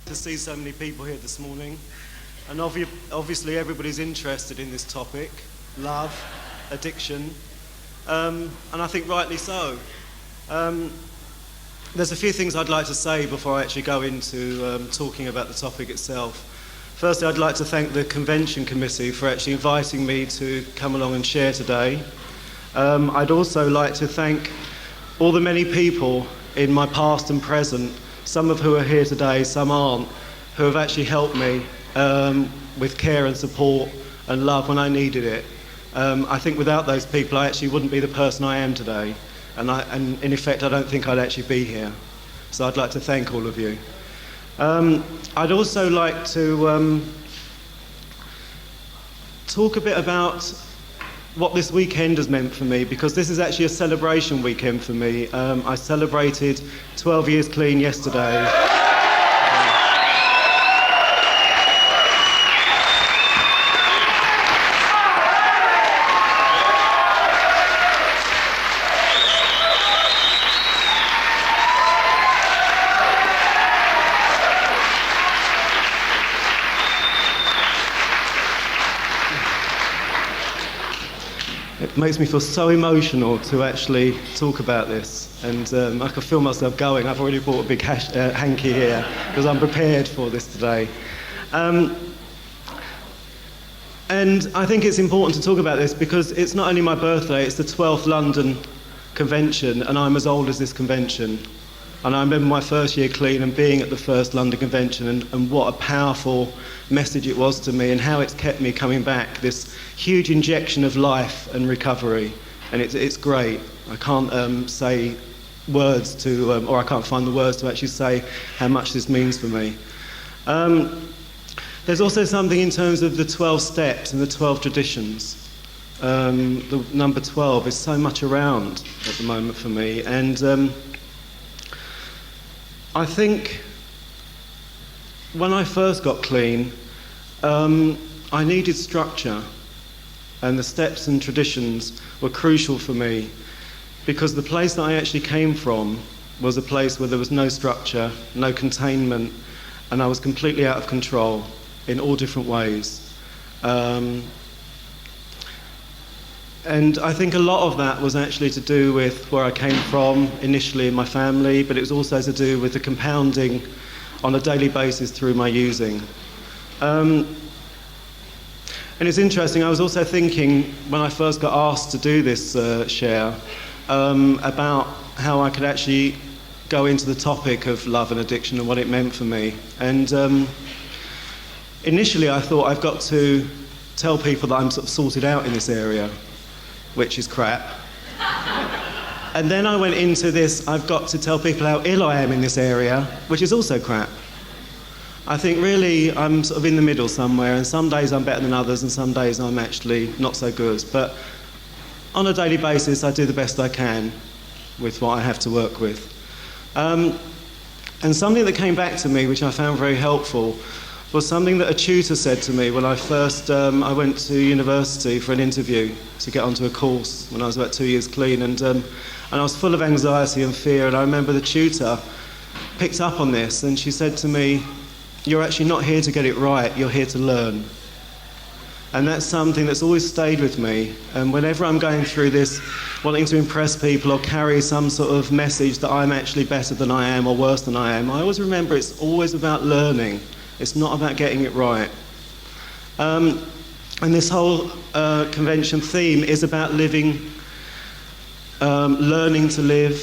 To see so many people here this morning, and obviously everybody's interested in this topic, love, addiction, and I think rightly so. There's a few things I'd like to say before I actually go into talking about the topic itself. Firstly, I'd like to thank the Convention Committee for actually inviting me to come along and share today. I'd also like to thank all the many people in my past and present, some of who are here today, some aren't, who have actually helped me with care and support and love when I needed it. I think without those people I actually wouldn't be the person I am today, and in effect I don't think I'd actually be here. So I'd like to thank all of you. I'd also like to talk a bit about what this weekend has meant for me, because this is actually a celebration weekend for me. I celebrated 12 years clean yesterday. It makes me feel so emotional to actually talk about this, and I can feel myself going. I've already brought a big hanky here because I'm prepared for this today. And I think it's important to talk about this because it's not only my birthday, it's the 12th London Convention, and I'm as old as this convention. And I remember my first year clean and being at the first London Convention, and what a powerful message it was to me, and how it's kept me coming back, this huge injection of life and recovery. And it's great. I can't say words to, or I can't find the words to actually say how much this means for me. There's also something in terms of the 12 steps and the 12 traditions. The number 12 is so much around at the moment for me, and I think when I first got clean, I needed structure, and the steps and traditions were crucial for me, because the place that I actually came from was a place where there was no structure, no containment, and I was completely out of control in all different ways. And I think a lot of that was actually to do with where I came from initially in my family, but it was also to do with the compounding on a daily basis through my using. And it's interesting, I was also thinking when I first got asked to do this share about how I could actually go into the topic of love and addiction and what it meant for me. And initially I thought I've got to tell people that I'm sort of sorted out in this area, which is crap. And then I went into this, I've got to tell people how ill I am in this area, which is also crap. I think really I'm sort of in the middle somewhere, and some days I'm better than others and some days I'm actually not so good. But on a daily basis I do the best I can with what I have to work with. And something that came back to me, which I found very helpful, was something that a tutor said to me when I first I went to university for an interview to get onto a course when I was about 2 years clean, and I was full of anxiety and fear, and I remember the tutor picked up on this, and she said to me, "You're actually not here to get it right, you're here to learn." And that's something that's always stayed with me, and whenever I'm going through this wanting to impress people or carry some sort of message that I'm actually better than I am or worse than I am, I always remember it's always about learning. It's not about getting it right. And this whole convention theme is about living, learning to live.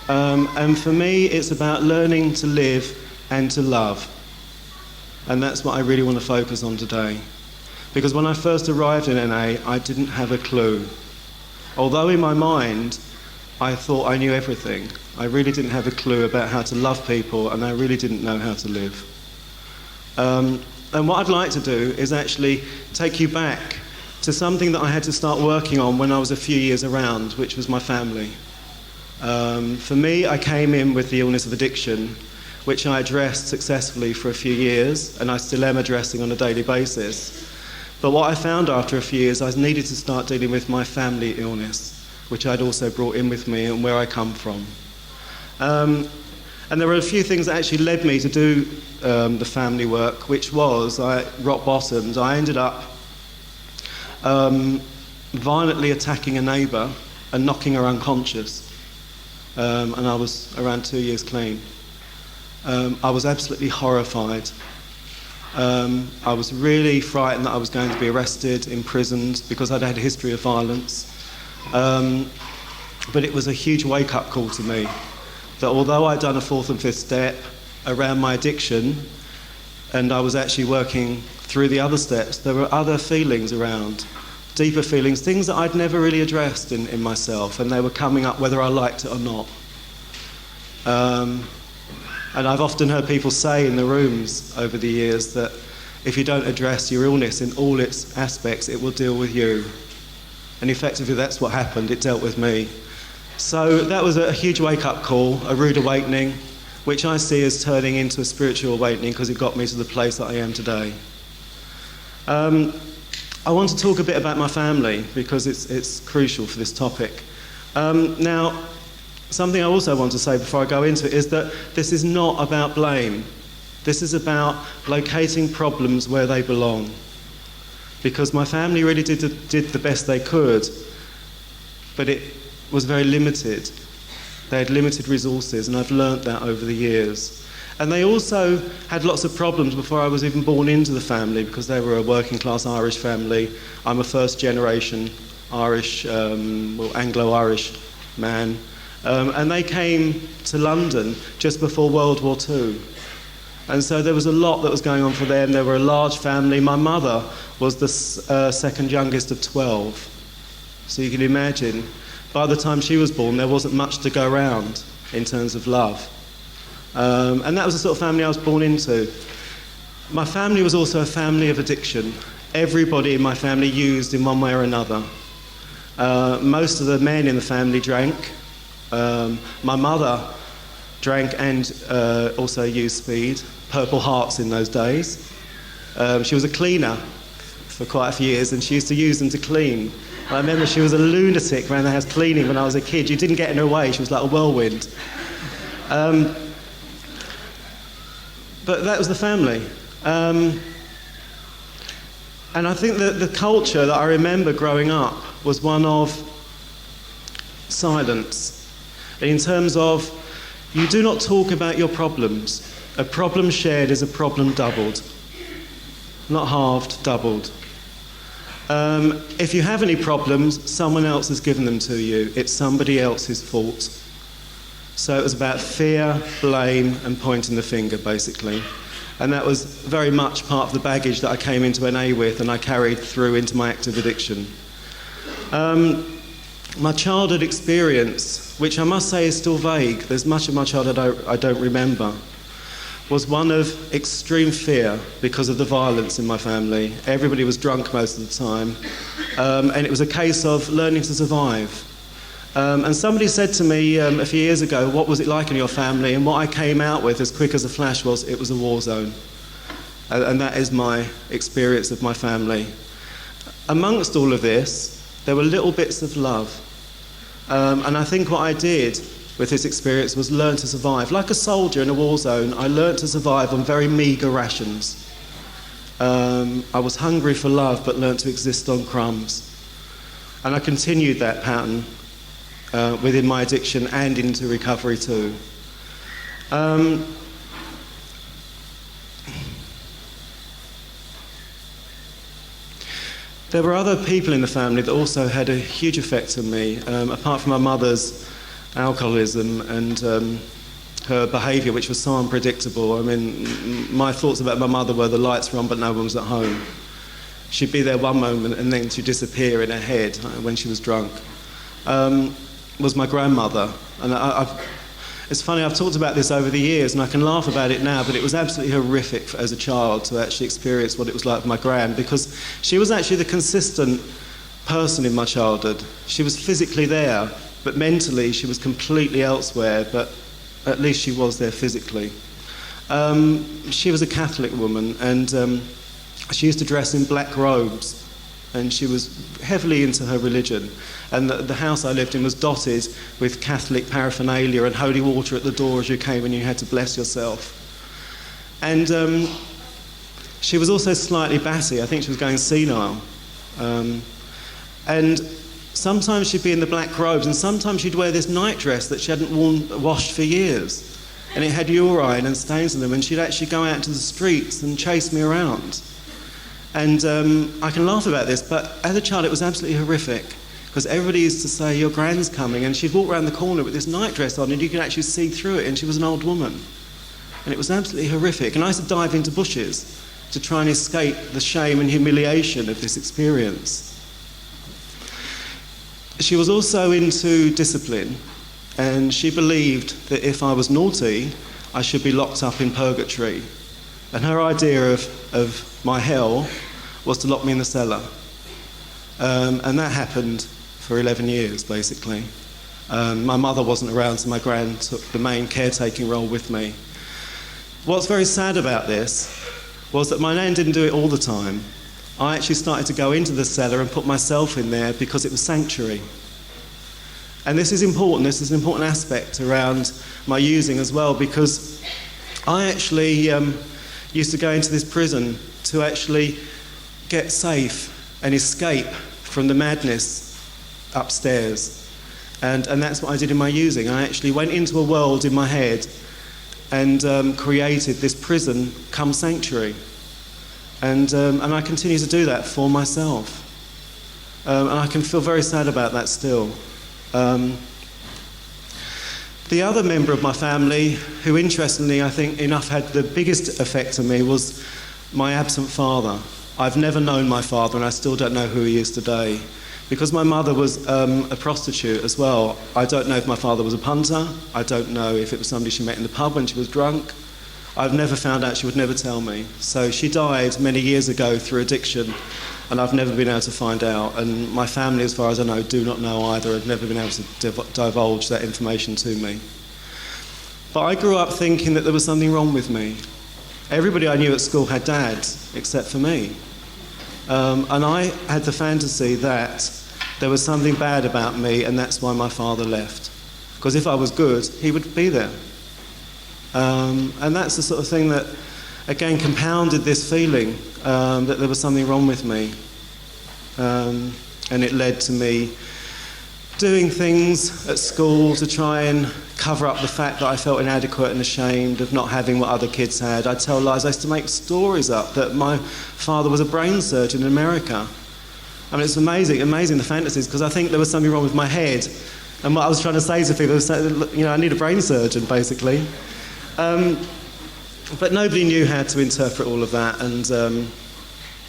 And for me, it's about learning to live and to love. And that's what I really want to focus on today. Because when I first arrived in NA, I didn't have a clue. Although in my mind, I thought I knew everything. I really didn't have a clue about how to love people, and I really didn't know how to live. And what I'd like to do is actually take you back to something that I had to start working on when I was a few years around, which was my family. For me, I came in with the illness of addiction, which I addressed successfully for a few years, and I still am addressing on a daily basis. But what I found after a few years, I needed to start dealing with my family illness, which I'd also brought in with me and where I come from. And there were a few things that actually led me to do the family work, which was, rock bottomed. I ended up violently attacking a neighbour and knocking her unconscious. And I was around 2 years clean. I was absolutely horrified. I was really frightened that I was going to be arrested, imprisoned, because I'd had a history of violence. But it was a huge wake-up call to me, that although I'd done a fourth and fifth step around my addiction, and I was actually working through the other steps, there were other feelings around, deeper feelings, things that I'd never really addressed in myself, and they were coming up whether I liked it or not. And I've often heard people say in the rooms over the years that if you don't address your illness in all its aspects, it will deal with you. And effectively that's what happened, it dealt with me. So that was a huge wake-up call, a rude awakening, which I see as turning into a spiritual awakening because it got me to the place that I am today. I want to talk a bit about my family because it's crucial for this topic. Now, something I also want to say before I go into it is that this is not about blame. This is about locating problems where they belong. Because my family really did the best they could, but it was very limited. They had limited resources, and I've learnt that over the years. And they also had lots of problems before I was even born into the family, because they were a working class Irish family. I'm a first generation Irish, Anglo-Irish man. And they came to London just before World War II. And so there was a lot that was going on for them. They were a large family. My mother was the second youngest of 12. So you can imagine, by the time she was born, there wasn't much to go around in terms of love. And that was the sort of family I was born into. My family was also a family of addiction. Everybody in my family used in one way or another. Most of the men in the family drank. My mother drank and also used speed, Purple Hearts in those days. She was a cleaner for quite a few years, and she used to use them to clean. I remember she was a lunatic around the house cleaning when I was a kid. You didn't get in her way, she was like a whirlwind. But that was the family. And I think that the culture that I remember growing up was one of silence. In terms of, you do not talk about your problems. A problem shared is a problem doubled. Not halved, doubled. If you have any problems, someone else has given them to you. It's somebody else's fault. So it was about fear, blame, and pointing the finger, basically. And that was very much part of the baggage that I came into NA with and I carried through into my active addiction. My childhood experience, which I must say is still vague, there's much of my childhood I don't remember, was one of extreme fear because of the violence in my family. Everybody was drunk most of the time, and it was a case of learning to survive. And somebody said to me a few years ago, what was it like in your family? And what I came out with as quick as a flash was, it was a war zone. And that is my experience of my family. Amongst all of this, there were little bits of love. And I think what I did with this experience was learn to survive. Like a soldier in a war zone, I learned to survive on very meagre rations. I was hungry for love, but learned to exist on crumbs. And I continued that pattern within my addiction and into recovery too. There were other people in the family that also had a huge effect on me, apart from my mother's alcoholism and her behaviour, which was so unpredictable. I mean, my thoughts about my mother were the lights were on but no one was at home. She'd be there one moment and then she'd disappear in her head when she was drunk. Was my grandmother. And it's funny, I've talked about this over the years and I can laugh about it now, but it was absolutely horrific as a child to actually experience what it was like with my gran, because she was actually the consistent person in my childhood. She was physically there, but mentally she was completely elsewhere, but at least she was there physically. She was a Catholic woman, and she used to dress in black robes. and she was heavily into her religion. And the house I lived in was dotted with Catholic paraphernalia and holy water at the door as you came, and you had to bless yourself. And she was also slightly batty. I think she was going senile. And sometimes she'd be in the black robes, and sometimes she'd wear this night dress that she hadn't washed for years. And it had urine and stains on them, and she'd actually go out into the streets and chase me around. And I can laugh about this, but as a child it was absolutely horrific, because everybody used to say, your gran's coming, and she'd walk around the corner with this night dress on, and you could actually see through it, and she was an old woman. And it was absolutely horrific. And I used to dive into bushes to try and escape the shame and humiliation of this experience. She was also into discipline, and she believed that if I was naughty, I should be locked up in purgatory. And her idea of my hell was to lock me in the cellar. And that happened for 11 years, basically. My mother wasn't around, so my gran took the main caretaking role with me. What's very sad about this was that my nan didn't do it all the time. I actually started to go into the cellar and put myself in there because it was sanctuary. And this is important. This is an important aspect around my using as well, because I actually used to go into this prison to actually get safe and escape from the madness upstairs. And that's what I did in my using. I actually went into a world in my head and created this prison come sanctuary. And I continue to do that for myself. And I can feel very sad about that still. The other member of my family, who interestingly I think enough had the biggest effect on me, was my absent father. I've never known my father, and I still don't know who he is today. Because my mother was a prostitute as well, I don't know if my father was a punter. I don't know if it was somebody she met in the pub when she was drunk. I've never found out. She would never tell me. So she died many years ago through addiction, and I've never been able to find out. And my family, as far as I know, do not know either. Have never been able to divulge that information to me. But I grew up thinking that there was something wrong with me. Everybody I knew at school had dads, except for me. And I had the fantasy that there was something bad about me, and that's why my father left. Because if I was good, he would be there. And that's the sort of thing that, again, compounded this feeling that there was something wrong with me. And it led to me doing things at school to try and cover up the fact that I felt inadequate and ashamed of not having what other kids had. I'd tell lies. I used to make stories up that my father was a brain surgeon in America. I mean, it's amazing the fantasies, because I think there was something wrong with my head. And what I was trying to say to people was, I need a brain surgeon, basically. But nobody knew how to interpret all of that. And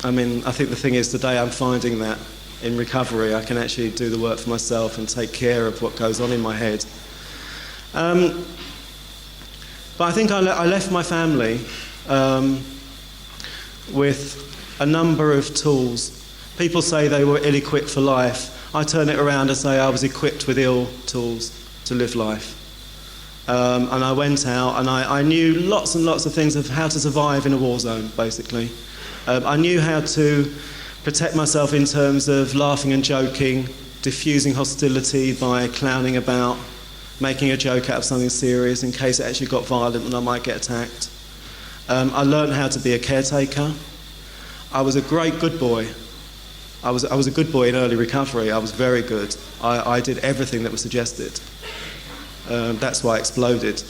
I think the thing is, today I'm finding that in recovery I can actually do the work for myself and take care of what goes on in my head. But I think I left my family with a number of tools. People say they were ill-equipped for life. I turn it around and say I was equipped with ill tools to live life. And I went out and I knew lots and lots of things of how to survive in a war zone, basically. I knew how to protect myself in terms of laughing and joking, diffusing hostility by clowning about, making a joke out of something serious in case it actually got violent and I might get attacked. I learned how to be a caretaker. I was a great good boy. I was a good boy in early recovery. I was very good. I did everything that was suggested. That's why I exploded.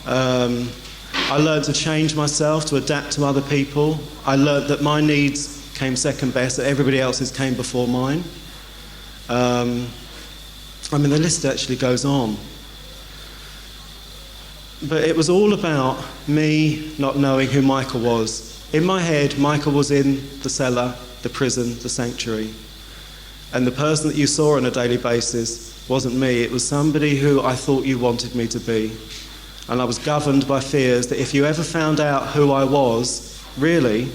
I learned to change myself, to adapt to other people. I learned that my needs came second best, that everybody else's came before mine. The list actually goes on. But it was all about me not knowing who Michael was. In my head, Michael was in the cellar, the prison, the sanctuary. And the person that you saw on a daily basis wasn't me. It was somebody who I thought you wanted me to be. And I was governed by fears that if you ever found out who I was, really,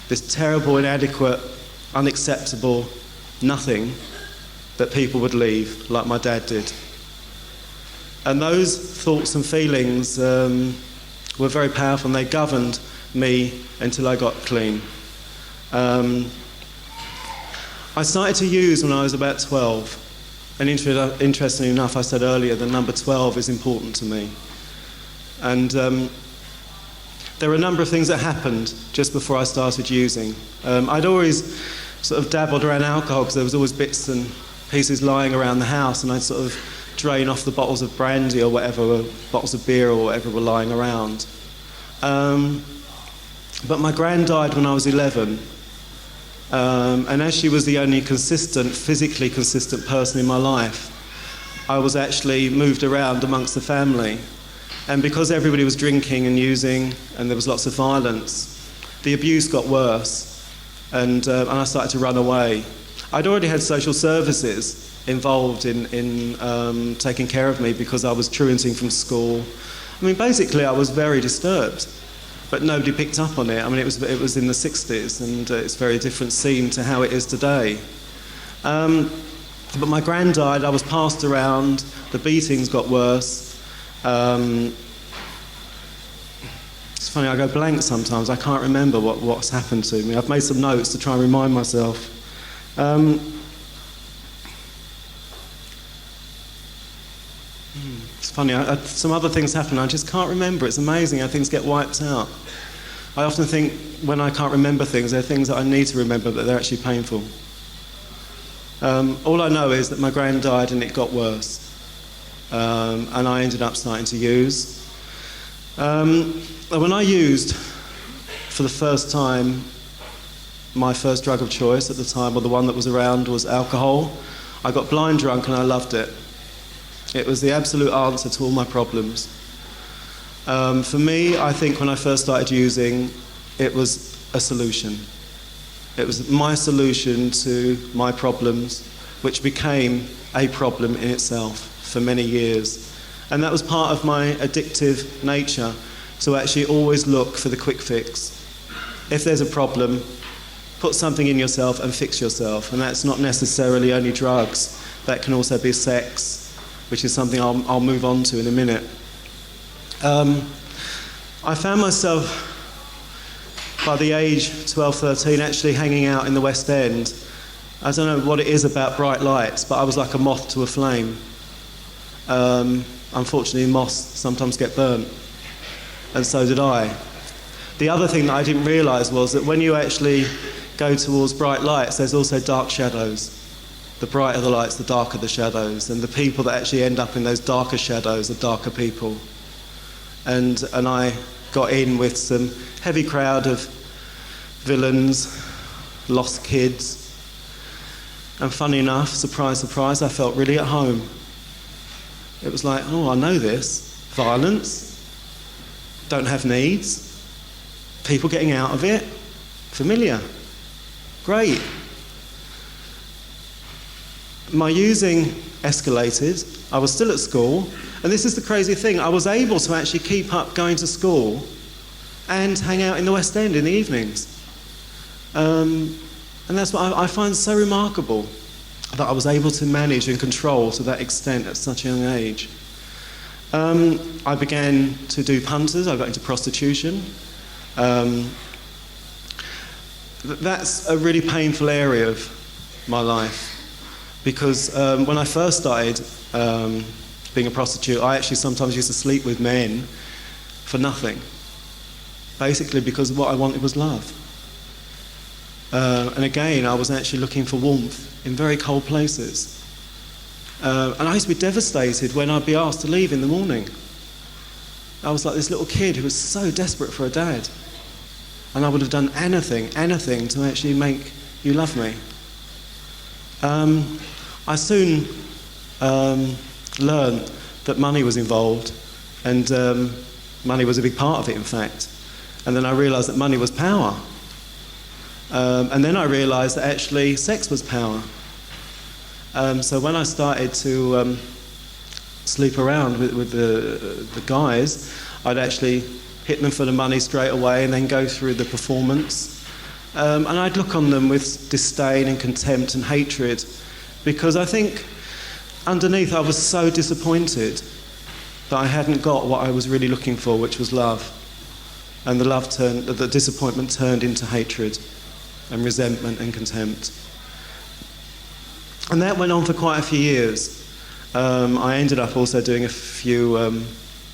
this terrible, inadequate, unacceptable nothing, that people would leave, like my dad did. And those thoughts and feelings were very powerful, and they governed me until I got clean. I started to use when I was about 12. And interestingly enough, I said earlier, the number 12 is important to me. And there were a number of things that happened just before I started using. I'd always sort of dabbled around alcohol because there was always bits and pieces lying around the house, and I'd sort of drain off the bottles of brandy or whatever, or bottles of beer or whatever were lying around. But my gran died when I was 11. And as she was the only physically consistent person in my life, I was actually moved around amongst the family. And because everybody was drinking and using, and there was lots of violence, the abuse got worse, and I started to run away. I'd already had social services involved in taking care of me because I was truanting from school. I mean, basically, I was very disturbed. But nobody picked up on it. I mean, it was in the 60s, and it's a very different scene to how it is today. But my gran died, I was passed around, the beatings got worse. It's funny, I go blank sometimes, I can't remember what's happened to me. I've made some notes to try and remind myself. It's funny, some other things happen, I just can't remember. It's amazing how things get wiped out. I often think when I can't remember things, they're things that I need to remember, but they're actually painful. All I know is that my gran died and it got worse. And I ended up starting to use. When I used, for the first time, my first drug of choice at the time, or the one that was around, was alcohol. I got blind drunk and I loved it. It was the absolute answer to all my problems. For me, I think when I first started using, it was a solution. It was my solution to my problems, which became a problem in itself for many years. And that was part of my addictive nature, to actually always look for the quick fix. If there's a problem, put something in yourself and fix yourself. And that's not necessarily only drugs. That can also be sex, which is something I'll move on to in a minute. I found myself, by the age 12, 13, actually hanging out in the West End. I don't know what it is about bright lights, but I was like a moth to a flame. Unfortunately, moths sometimes get burnt, and so did I. The other thing that I didn't realise was that when you actually go towards bright lights, there's also dark shadows. The brighter the lights, the darker the shadows, and the people that actually end up in those darker shadows are darker people. And I got in with some heavy crowd of villains, lost kids, and funny enough, surprise, surprise, I felt really at home. It was like, oh, I know this. Violence, don't have needs, people getting out of it, familiar, great. My using escalated. I was still at school, and this is the crazy thing, I was able to actually keep up going to school and hang out in the West End in the evenings. And that's what I find so remarkable, that I was able to manage and control to that extent at such a young age. I began to do punters, I got into prostitution. That's a really painful area of my life, because when I first started being a prostitute, I actually sometimes used to sleep with men for nothing, basically because what I wanted was love. And again, I was actually looking for warmth in very cold places. And I used to be devastated when I'd be asked to leave in the morning. I was like this little kid who was so desperate for a dad. And I would have done anything to actually make you love me. I soon learned that money was involved, and money was a big part of it, in fact. And then I realised that money was power. And then I realised that actually sex was power. So when I started to sleep around with the guys, I'd actually hit them for the money straight away and then go through the performance. And I'd look on them with disdain and contempt and hatred, because I think underneath I was so disappointed that I hadn't got what I was really looking for, which was love. And the disappointment turned into hatred and resentment and contempt. And that went on for quite a few years. I ended up also doing a few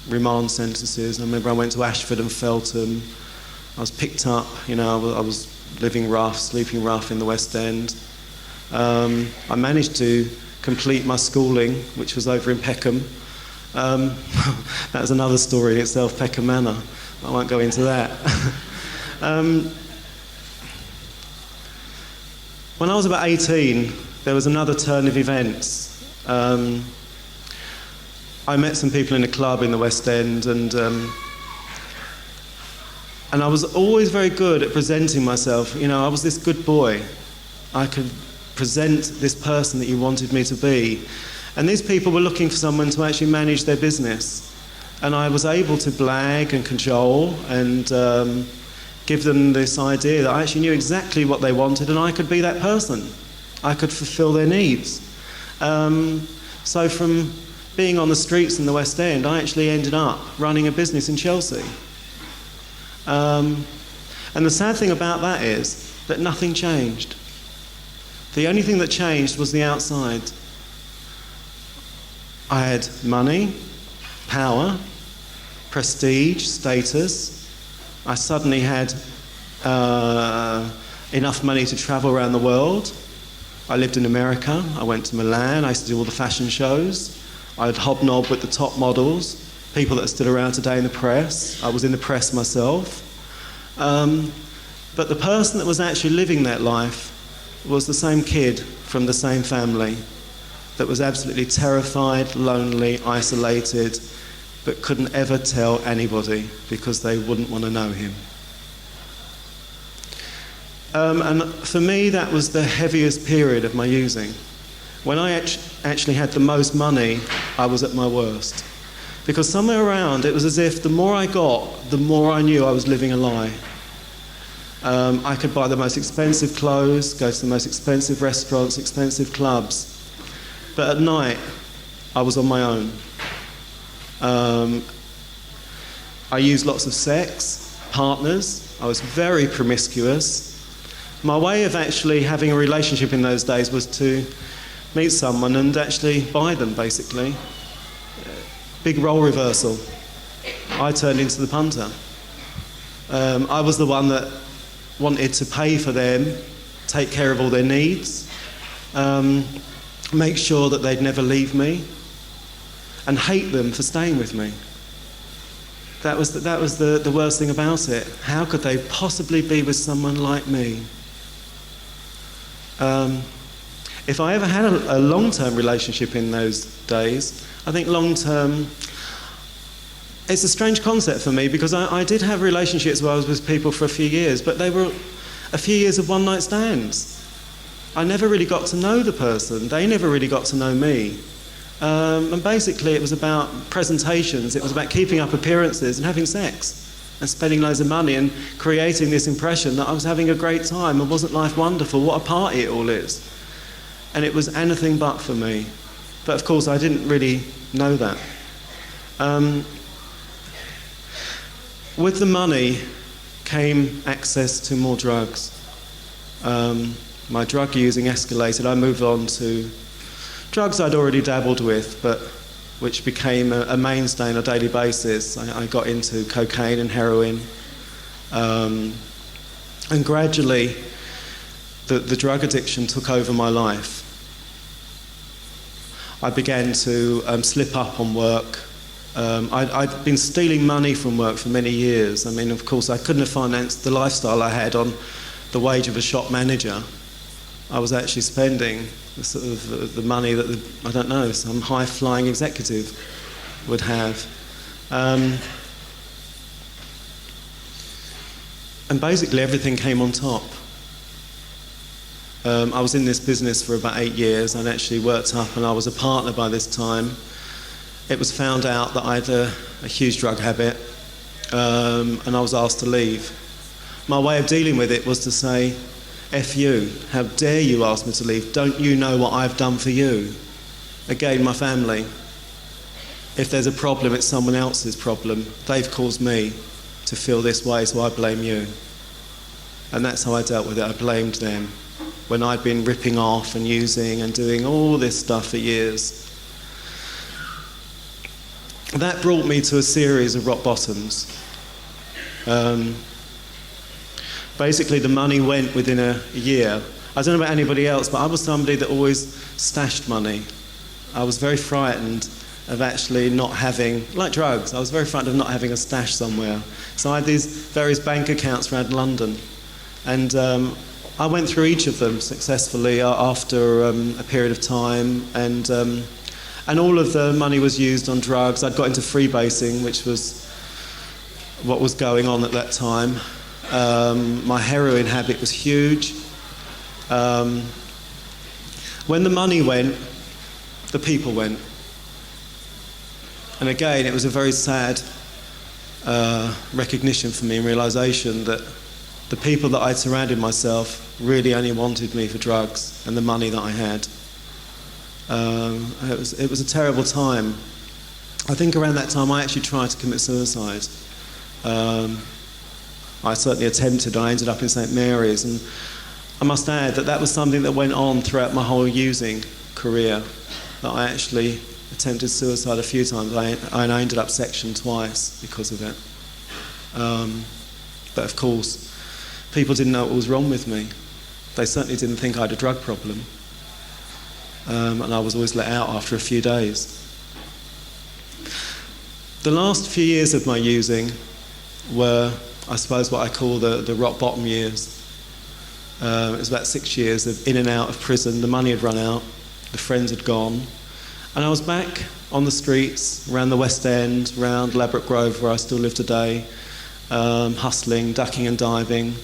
remand sentences. I remember I went to Ashford and Feltham. I was picked up, you know, I was living rough, sleeping rough in the West End. I managed to complete my schooling, which was over in Peckham. That's another story in itself, Peckham Manor. I won't go into that. When I was about 18, there was another turn of events. I met some people in a club in the West End, and I was always very good at presenting myself. You know, I was this good boy. I could present this person that you wanted me to be. And these people were looking for someone to actually manage their business. And I was able to blag and cajole and give them this idea that I actually knew exactly what they wanted and I could be that person. I could fulfill their needs. So from being on the streets in the West End, I actually ended up running a business in Chelsea. And the sad thing about that is that nothing changed. The only thing that changed was the outside. I had money, power, prestige, status. I suddenly had enough money to travel around the world. I lived in America. I went to Milan. I used to do all the fashion shows. I'd hobnob with the top models, people that stood around today in the press. I was in the press myself. But the person that was actually living that life was the same kid from the same family that was absolutely terrified, lonely, isolated, but couldn't ever tell anybody because they wouldn't want to know him. And for me, that was the heaviest period of my using. When I actually had the most money, I was at my worst. Because somewhere around, it was as if the more I got, the more I knew I was living a lie. I could buy the most expensive clothes, go to the most expensive restaurants, expensive clubs. But at night, I was on my own. I used lots of sex, partners. I was very promiscuous. My way of actually having a relationship in those days was to meet someone and actually buy them, basically. Big role reversal. I turned into the punter. I was the one that wanted to pay for them, take care of all their needs, make sure that they'd never leave me, and hate them for staying with me. That was the worst thing about it. How could they possibly be with someone like me? If I ever had a long-term relationship in those days, I think long-term, it's a strange concept for me because I did have relationships where I was with people for a few years, but they were a few years of one-night stands. I never really got to know the person. They never really got to know me. And basically it was about presentations, it was about keeping up appearances and having sex and spending loads of money and creating this impression that I was having a great time and wasn't life wonderful, what a party it all is. And it was anything but for me. But of course I didn't really know that. With the money came access to more drugs. My drug using escalated. I moved on to drugs I'd already dabbled with, but which became a mainstay on a daily basis. I got into cocaine and heroin. And gradually, the drug addiction took over my life. I began to slip up on work. I'd been stealing money from work for many years. I mean, of course, I couldn't have financed the lifestyle I had on the wage of a shop manager. I was actually spending the sort of the money that, I don't know, some high-flying executive would have. And basically everything came on top. I was in this business for about 8 years. I'd actually worked up and I was a partner by this time. It was found out that I had a huge drug habit, and I was asked to leave. My way of dealing with it was to say, F you, how dare you ask me to leave? Don't you know what I've done for you? Again, my family. If there's a problem, it's someone else's problem. They've caused me to feel this way, so I blame you. And that's how I dealt with it. I blamed them. when I'd been ripping off and using and doing all this stuff for years. That brought me to a series of rock bottoms. Basically, the money went within a year. I don't know about anybody else, but I was somebody that always stashed money. I was very frightened of actually not having, like drugs, I was very frightened of not having a stash somewhere. So I had these various bank accounts around London, and I went through each of them successfully after a period of time, and all of the money was used on drugs. I'd got into freebasing, which was what was going on at that time. My heroin habit was huge. When the money went, the people went. And again, it was a very sad recognition for me and realisation that the people that I'd surrounded myself really only wanted me for drugs and the money that I had. It was a terrible time. I think around that time I actually tried to commit suicide. I certainly attempted, and I ended up in St Mary's. And I must add that was something that went on throughout my whole using career, that I actually attempted suicide a few times. I ended up sectioned twice because of it. But of course, people didn't know what was wrong with me. They certainly didn't think I had a drug problem. And I was always let out after a few days. The last few years of my using were, I suppose, what I call the rock bottom years. It was about 6 years of in and out of prison. The money had run out, the friends had gone, and I was back on the streets around the West End, around Ladbroke Grove, where I still live today, hustling, ducking and diving.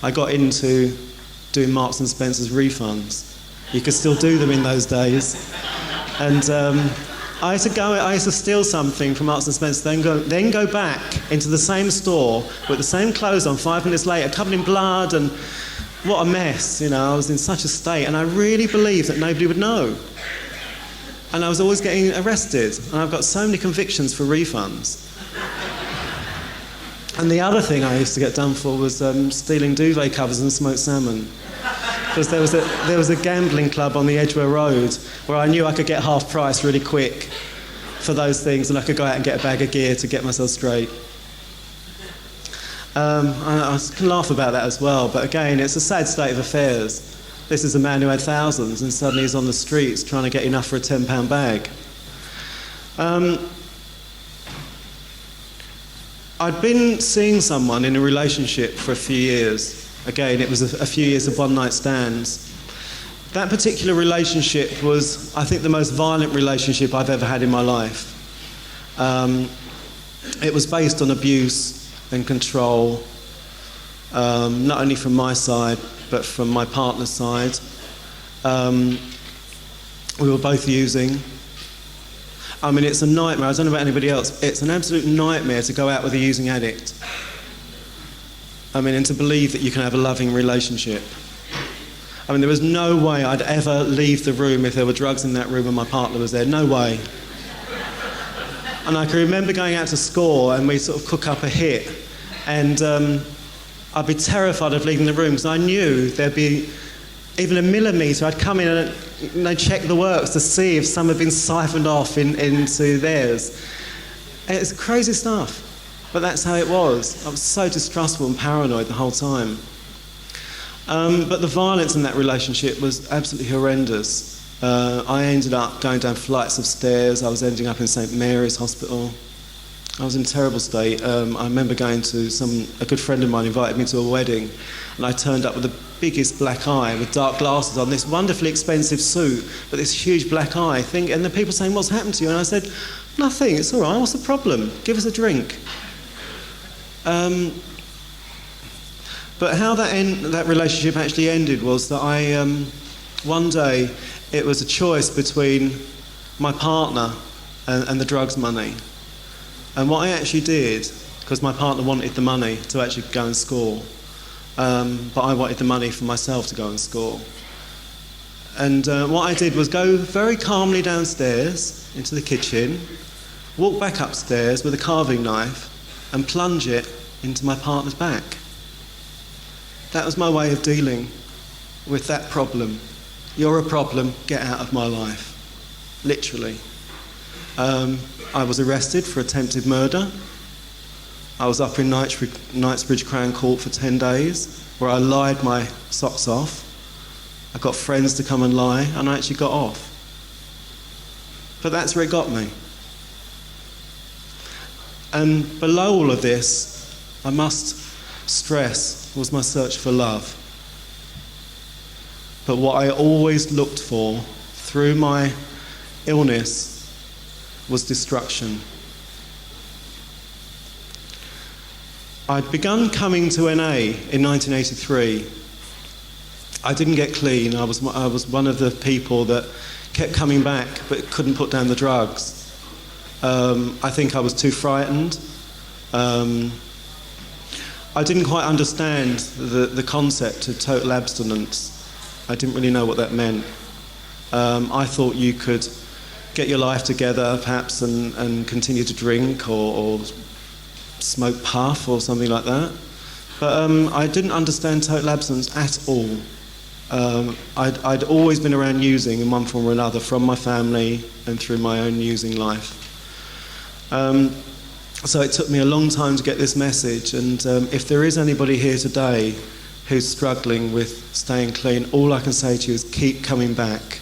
I got into doing Marks and Spencer's refunds. You could still do them in those days, and I used to steal something from Marks and Spencer, then go back into the same store with the same clothes on 5 minutes later, covered in blood, and what a mess, you know. I was in such a state, and I really believed that nobody would know. And I was always getting arrested, and I've got so many convictions for refunds. And the other thing I used to get done for was stealing duvet covers and smoked salmon. Because there was a gambling club on the Edgware Road where I knew I could get half price really quick for those things, and I could go out and get a bag of gear to get myself straight. I can laugh about that as well, but again, it's a sad state of affairs. This is a man who had thousands, and suddenly he's on the streets trying to get enough for a £10 bag. I'd been seeing someone in a relationship for a few years. Again, it was a few years of one-night stands. That particular relationship was, I think, the most violent relationship I've ever had in my life. It was based on abuse and control, not only from my side, but from my partner's side. We were both using. I mean, it's a nightmare. I don't know about anybody else. It's an absolute nightmare to go out with a using addict. I mean, and to believe that you can have a loving relationship. I mean, there was no way I'd ever leave the room if there were drugs in that room and my partner was there. No way. And I can remember going out to score and we'd sort of cook up a hit, and I'd be terrified of leaving the room because I knew there'd be even a millimetre. I'd come in and check the works to see if some had been siphoned off into theirs. And it's crazy stuff, but that's how it was. I was so distrustful and paranoid the whole time. But the violence in that relationship was absolutely horrendous. I ended up going down flights of stairs. I was ending up in St Mary's Hospital. I was in a terrible state. I remember going to a good friend of mine invited me to a wedding, and I turned up with the biggest black eye with dark glasses on, this wonderfully expensive suit, but this huge black eye thing, and the people saying, "What's happened to you?" And I said, "Nothing, it's all right, what's the problem? Give us a drink." But how that relationship actually ended was that one day, it was a choice between my partner and the drugs money. And what I actually did, because my partner wanted the money to actually go and score, but I wanted the money for myself to go and score. And what I did was go very calmly downstairs into the kitchen, walk back upstairs with a carving knife and plunge it into my partner's back. That was my way of dealing with that problem. You're a problem, get out of my life. Literally. I was arrested for attempted murder. I was up in Knightsbridge Crown Court for 10 days, where I lied my socks off. I got friends to come and lie, and I actually got off. But that's where it got me. And below all of this, I must stress, was my search for love. But what I always looked for through my illness was destruction. I'd begun coming to NA in 1983. I didn't get clean. I was one of the people that kept coming back but couldn't put down the drugs. I think I was too frightened. I didn't quite understand the concept of total abstinence. I didn't really know what that meant. I thought you could get your life together perhaps and continue to drink or smoke puff or something like that. But I didn't understand total abstinence at all. I'd always been around using in one form or another from my family and through my own using life. So it took me a long time to get this message, and if there is anybody here today who's struggling with staying clean, all I can say to you is keep coming back.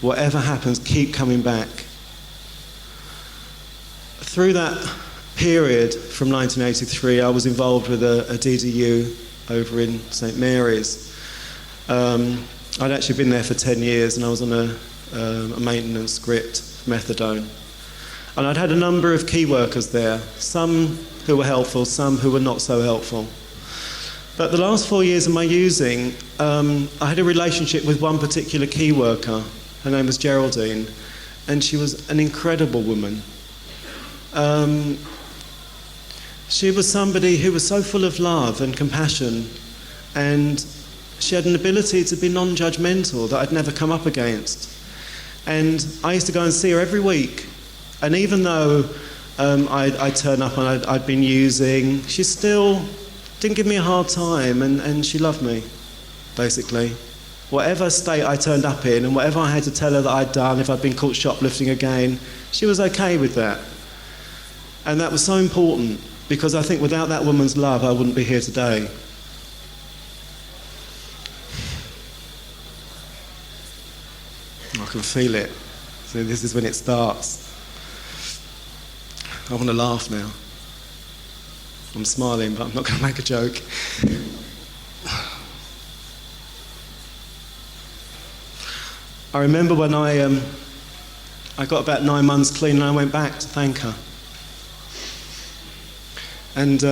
Whatever happens, keep coming back. Through that period from 1983, I was involved with a DDU over in St Mary's. I'd actually been there for 10 years, and I was on a maintenance script, methadone. And I'd had a number of key workers there, some who were helpful, some who were not so helpful. But the last 4 years of my using, I had a relationship with one particular key worker. Her name was Geraldine, and she was an incredible woman. She was somebody who was so full of love and compassion, and she had an ability to be non-judgmental that I'd never come up against. And I used to go and see her every week. And even though I'd turn up and I'd been using, she still didn't give me a hard time, and she loved me, basically. Whatever state I turned up in and whatever I had to tell her that I'd done, if I'd been caught shoplifting again, she was okay with that. And that was so important, because I think without that woman's love, I wouldn't be here today. I can feel it. So this is when it starts. I want to laugh now. I'm smiling, but I'm not going to make a joke. I remember when I got about 9 months clean and I went back to thank her. And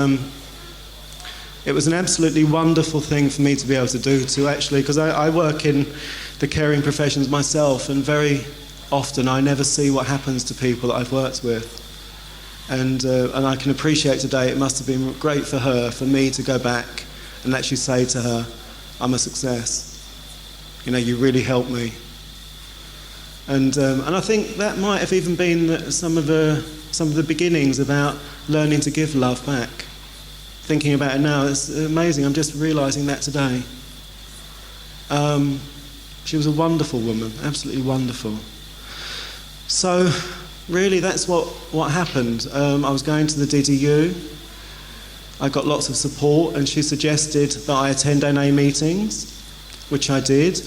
it was an absolutely wonderful thing for me to be able to do, to actually, because I work in the caring professions myself, and very often I never see what happens to people that I've worked with. And I can appreciate today it must have been great for her, for me to go back and actually say to her, I'm a success. You know, you really helped me. And I think that might have even been some of the beginnings about learning to give love back. Thinking about it now, it's amazing. I'm just realising that today. She was a wonderful woman, absolutely wonderful. So, really, that's what happened. I was going to the DDU. I got lots of support, and she suggested that I attend NA meetings, which I did.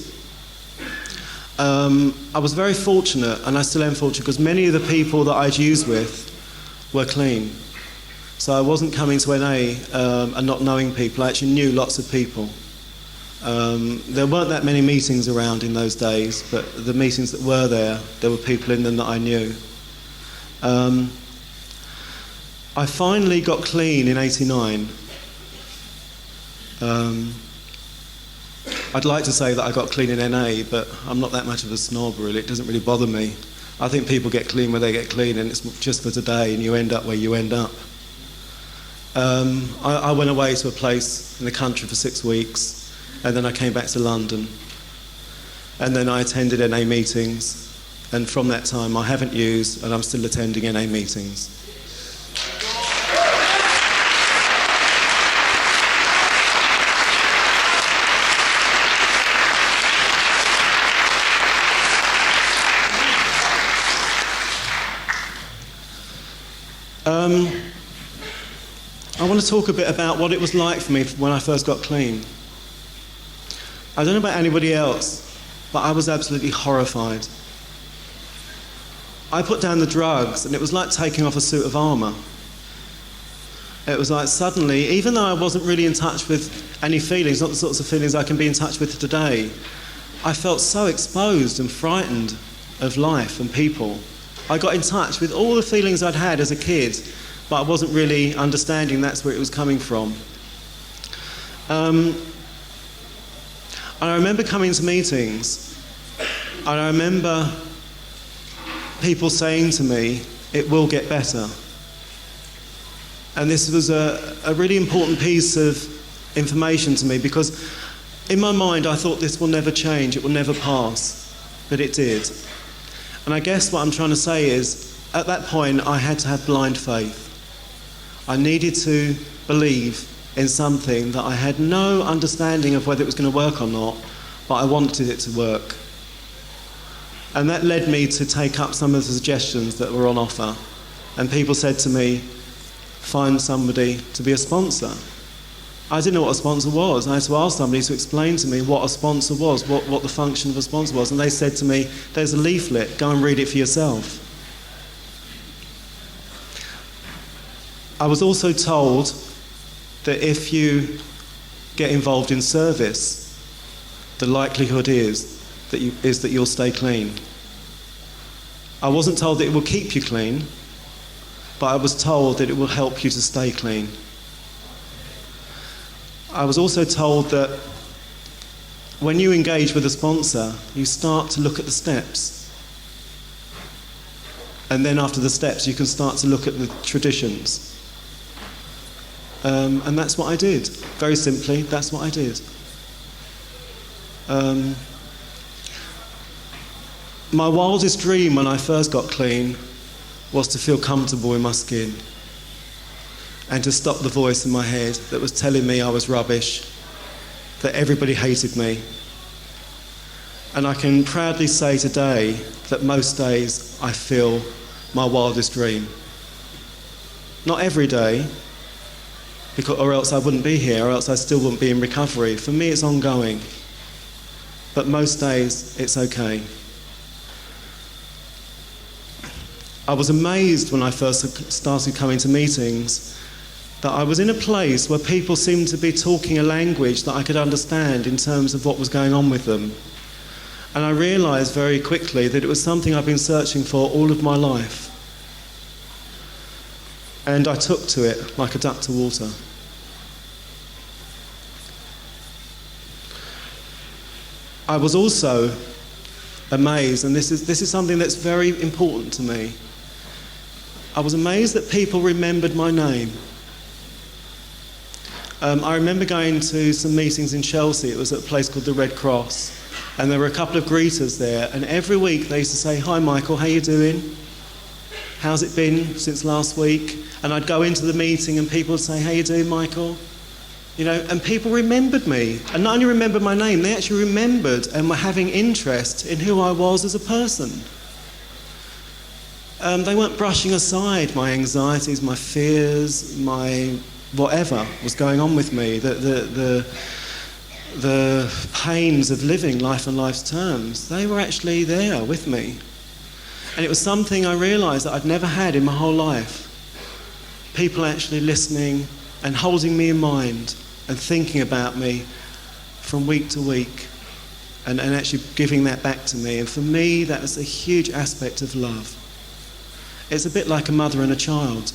I was very fortunate, and I still am fortunate, because many of the people that I'd used with were clean. So I wasn't coming to NA and not knowing people. I actually knew lots of people. There weren't that many meetings around in those days, but the meetings that were there were people in them that I knew. I finally got clean in '89. I'd like to say that I got clean in NA, but I'm not that much of a snob, really. It doesn't really bother me. I think people get clean where they get clean, and it's just for today, and you end up where you end up. I went away to a place in the country for 6 weeks, and then I came back to London. And then I attended NA meetings, and from that time I haven't used, and I'm still attending NA meetings. want to talk a bit about what it was like for me when I first got clean. I don't know about anybody else, but I was absolutely horrified. I put down the drugs, and it was like taking off a suit of armour. It was like suddenly, even though I wasn't really in touch with any feelings, not the sorts of feelings I can be in touch with today, I felt so exposed and frightened of life and people. I got in touch with all the feelings I'd had as a kid, but I wasn't really understanding that's where it was coming from. And I remember coming to meetings, and I remember people saying to me, "It will get better." And this was a really important piece of information to me, because in my mind I thought this will never change, it will never pass, but it did. And I guess what I'm trying to say is, at that point I had to have blind faith. I needed to believe in something that I had no understanding of whether it was going to work or not, but I wanted it to work. And that led me to take up some of the suggestions that were on offer. And people said to me, find somebody to be a sponsor. I didn't know what a sponsor was. I had to ask somebody to explain to me what a sponsor was, what the function of a sponsor was. And they said to me, there's a leaflet, go and read it for yourself. I was also told that if you get involved in service, the likelihood is that you'll stay clean. I wasn't told that it will keep you clean, but I was told that it will help you to stay clean. I was also told that when you engage with a sponsor, you start to look at the steps. And then after the steps, you can start to look at the traditions. And that's what I did. Very simply, that's what I did. My wildest dream when I first got clean was to feel comfortable in my skin and to stop the voice in my head that was telling me I was rubbish, that everybody hated me. And I can proudly say today that most days I feel my wildest dream. Not every day, or else I wouldn't be here, or else I still wouldn't be in recovery. For me, it's ongoing. But most days, it's okay. I was amazed when I first started coming to meetings that I was in a place where people seemed to be talking a language that I could understand in terms of what was going on with them. And I realised very quickly that it was something I've been searching for all of my life. And I took to it like a duck to water. I was also amazed, and this is something that's very important to me. I was amazed that people remembered my name. I remember going to some meetings in Chelsea. It was at a place called the Red Cross, and there were a couple of greeters there, and every week they used to say, "Hi Michael, how you doing? How's it been since last week?" And I'd go into the meeting and people would say, "How you doing, Michael?" You know, and people remembered me. And not only remembered my name, they actually remembered and were having interest in who I was as a person. They weren't brushing aside my anxieties, my fears, my whatever was going on with me, the pains of living life on life's terms. They were actually there with me. And it was something I realised that I'd never had in my whole life. People actually listening and holding me in mind and thinking about me from week to week and actually giving that back to me. And for me, that was a huge aspect of love. It's a bit like a mother and a child.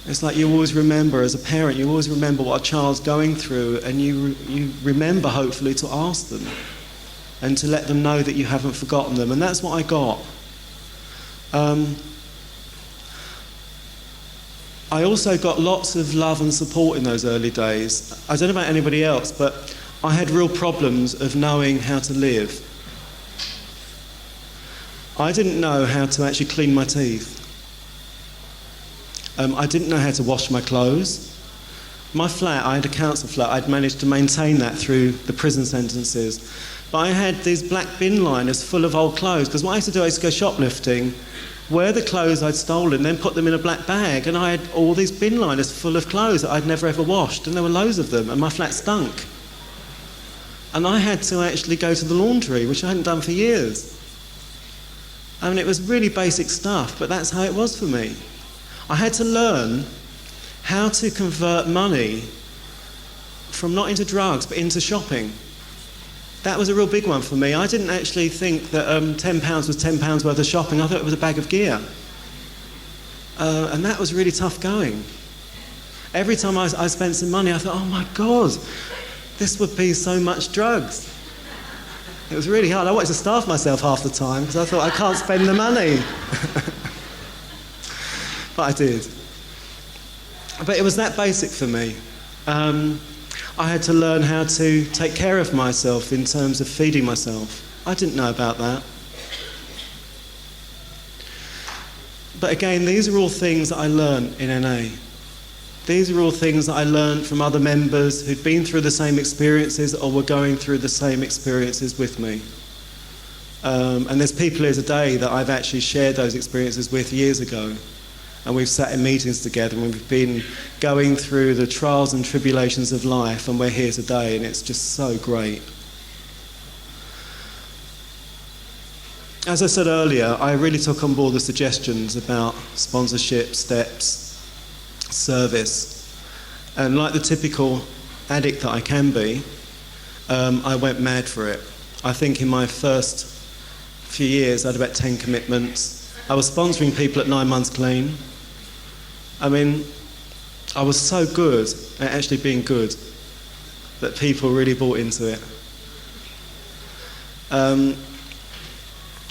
It's like you always remember, as a parent, you always remember what a child's going through, and you remember, hopefully, to ask them and to let them know that you haven't forgotten them. And that's what I got. I also got lots of love and support in those early days. I don't know about anybody else, but I had real problems of knowing how to live. I didn't know how to actually clean my teeth. I didn't know how to wash my clothes. My flat, I had a council flat, I'd managed to maintain that through the prison sentences. But I had these black bin liners full of old clothes, because what I used to do, I used to go shoplifting, wear the clothes I'd stolen, then put them in a black bag, and I had all these bin liners full of clothes that I'd never ever washed, and there were loads of them, and my flat stunk. And I had to actually go to the laundry, which I hadn't done for years. I mean, it was really basic stuff, but that's how it was for me. I had to learn how to convert money from not into drugs, but into shopping. That was a real big one for me. I didn't actually think that £10 was £10 worth of shopping. I thought it was a bag of gear. And that was really tough going. Every time I spent some money, I thought, oh my God, this would be so much drugs. It was really hard. I wanted to starve myself half the time because I thought I can't spend the money. But I did. But it was that basic for me. I had to learn how to take care of myself in terms of feeding myself. I didn't know about that. But again, these are all things that I learned in NA. These are all things that I learned from other members who'd been through the same experiences or were going through the same experiences with me. And there's people here today that I've actually shared those experiences with years ago. And we've sat in meetings together and we've been going through the trials and tribulations of life, and we're here today, and it's just so great. As I said earlier, I really took on board the suggestions about sponsorship, steps, service. And like the typical addict that I can be, I went mad for it. I think in my first few years I had about 10 commitments. I was sponsoring people at 9 months clean. I mean, I was so good at actually being good that people really bought into it.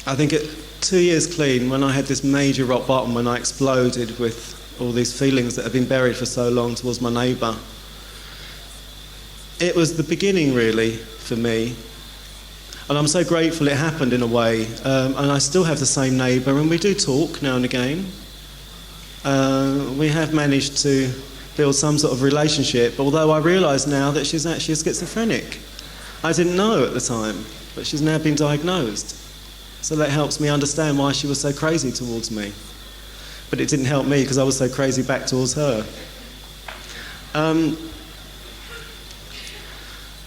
I think at 2 years clean, when I had this major rock bottom, when I exploded with all these feelings that had been buried for so long towards my neighbour, it was the beginning really for me. And I'm so grateful it happened in a way. And I still have the same neighbour, and we do talk now and again. We have managed to build some sort of relationship, although I realise now that she's actually a schizophrenic. I didn't know at the time, but she's now been diagnosed. So that helps me understand why she was so crazy towards me. But it didn't help me because I was so crazy back towards her.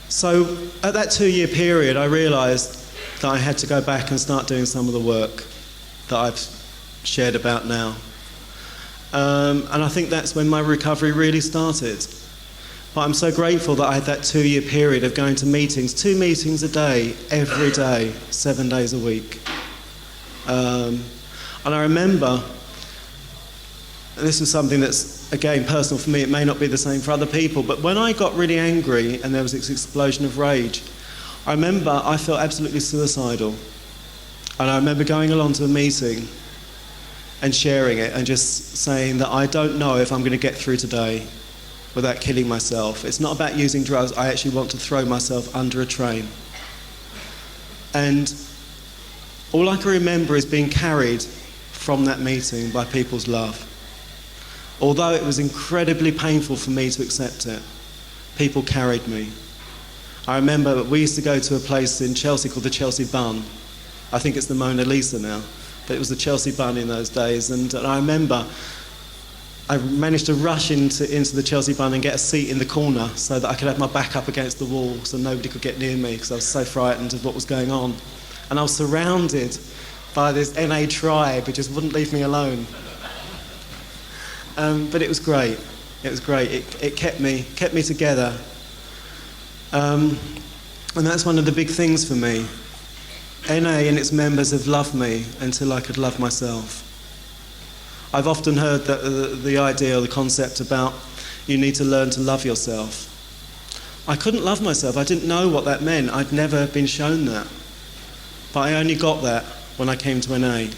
So at that 2-year period, I realised that I had to go back and start doing some of the work that I've shared about now. And I think that's when my recovery really started. But I'm so grateful that I had that 2-year period of going to meetings, 2 meetings a day, every day, 7 days a week. And I remember, and this was something that's, again, personal for me, it may not be the same for other people, but when I got really angry and there was this explosion of rage, I remember I felt absolutely suicidal. And I remember going along to a meeting and sharing it and just saying that I don't know if I'm going to get through today without killing myself. It's not about using drugs, I actually want to throw myself under a train. And all I can remember is being carried from that meeting by people's love. Although it was incredibly painful for me to accept it, people carried me. I remember that we used to go to a place in Chelsea called the Chelsea Bun. I think it's the Mona Lisa now, but it was the Chelsea Bun in those days. And I remember I managed to rush into the Chelsea Bun and get a seat in the corner so that I could have my back up against the wall so nobody could get near me because I was so frightened of what was going on. And I was surrounded by this NA tribe who just wouldn't leave me alone. But it was great. It was great. It kept me together. And that's one of the big things for me. NA and its members have loved me until I could love myself. I've often heard that the idea or the concept about you need to learn to love yourself. I couldn't love myself. I didn't know what that meant. I'd never been shown that. But I only got that when I came to NA.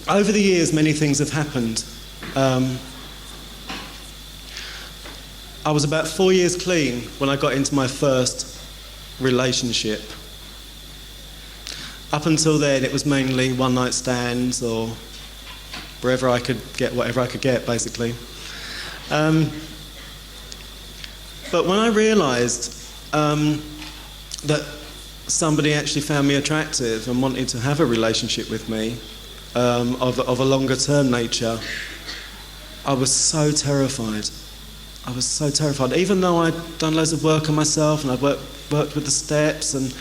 Over the years, many things have happened. I was about 4 years clean when I got into my first relationship. Up until then, it was mainly one-night stands or wherever I could get whatever I could get, basically. But when I realised that somebody actually found me attractive and wanted to have a relationship with me of a longer term nature, I was so terrified. I was so terrified. Even though I'd done loads of work on myself and I'd worked with the steps and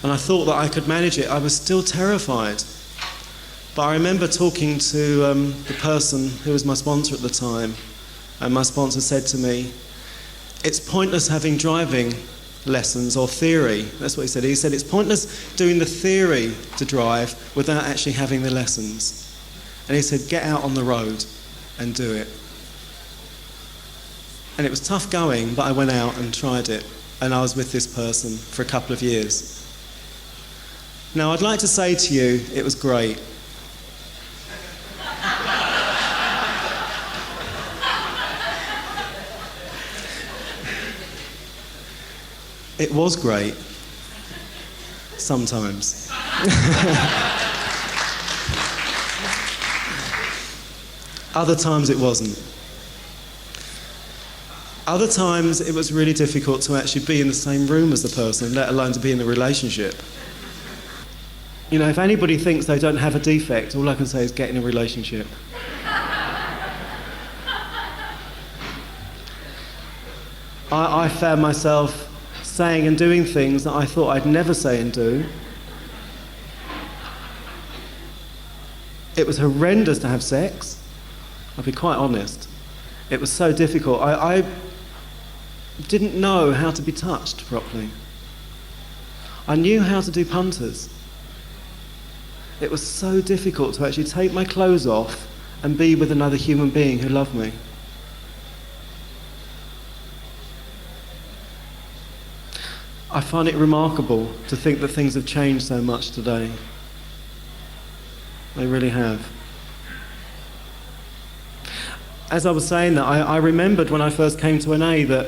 I thought that I could manage it, I was still terrified. But I remember talking to the person who was my sponsor at the time, and my sponsor said to me, "It's pointless having driving lessons or theory." That's what he said. He said, "It's pointless doing the theory to drive without actually having the lessons." And he said, "Get out on the road and do it." And it was tough going, but I went out and tried it. And I was with this person for a couple of years. Now, I'd like to say to you, it was great. It was great. Sometimes. Other times it wasn't. Other times it was really difficult to actually be in the same room as the person, let alone to be in a relationship. You know, if anybody thinks they don't have a defect, all I can say is get in a relationship. I found myself saying and doing things that I thought I'd never say and do. It was horrendous to have sex. I'll be quite honest. It was so difficult. I didn't know how to be touched properly. I knew how to do punters. It was so difficult to actually take my clothes off and be with another human being who loved me. I find it remarkable to think that things have changed so much today. They really have. As I was saying that, I remembered when I first came to NA that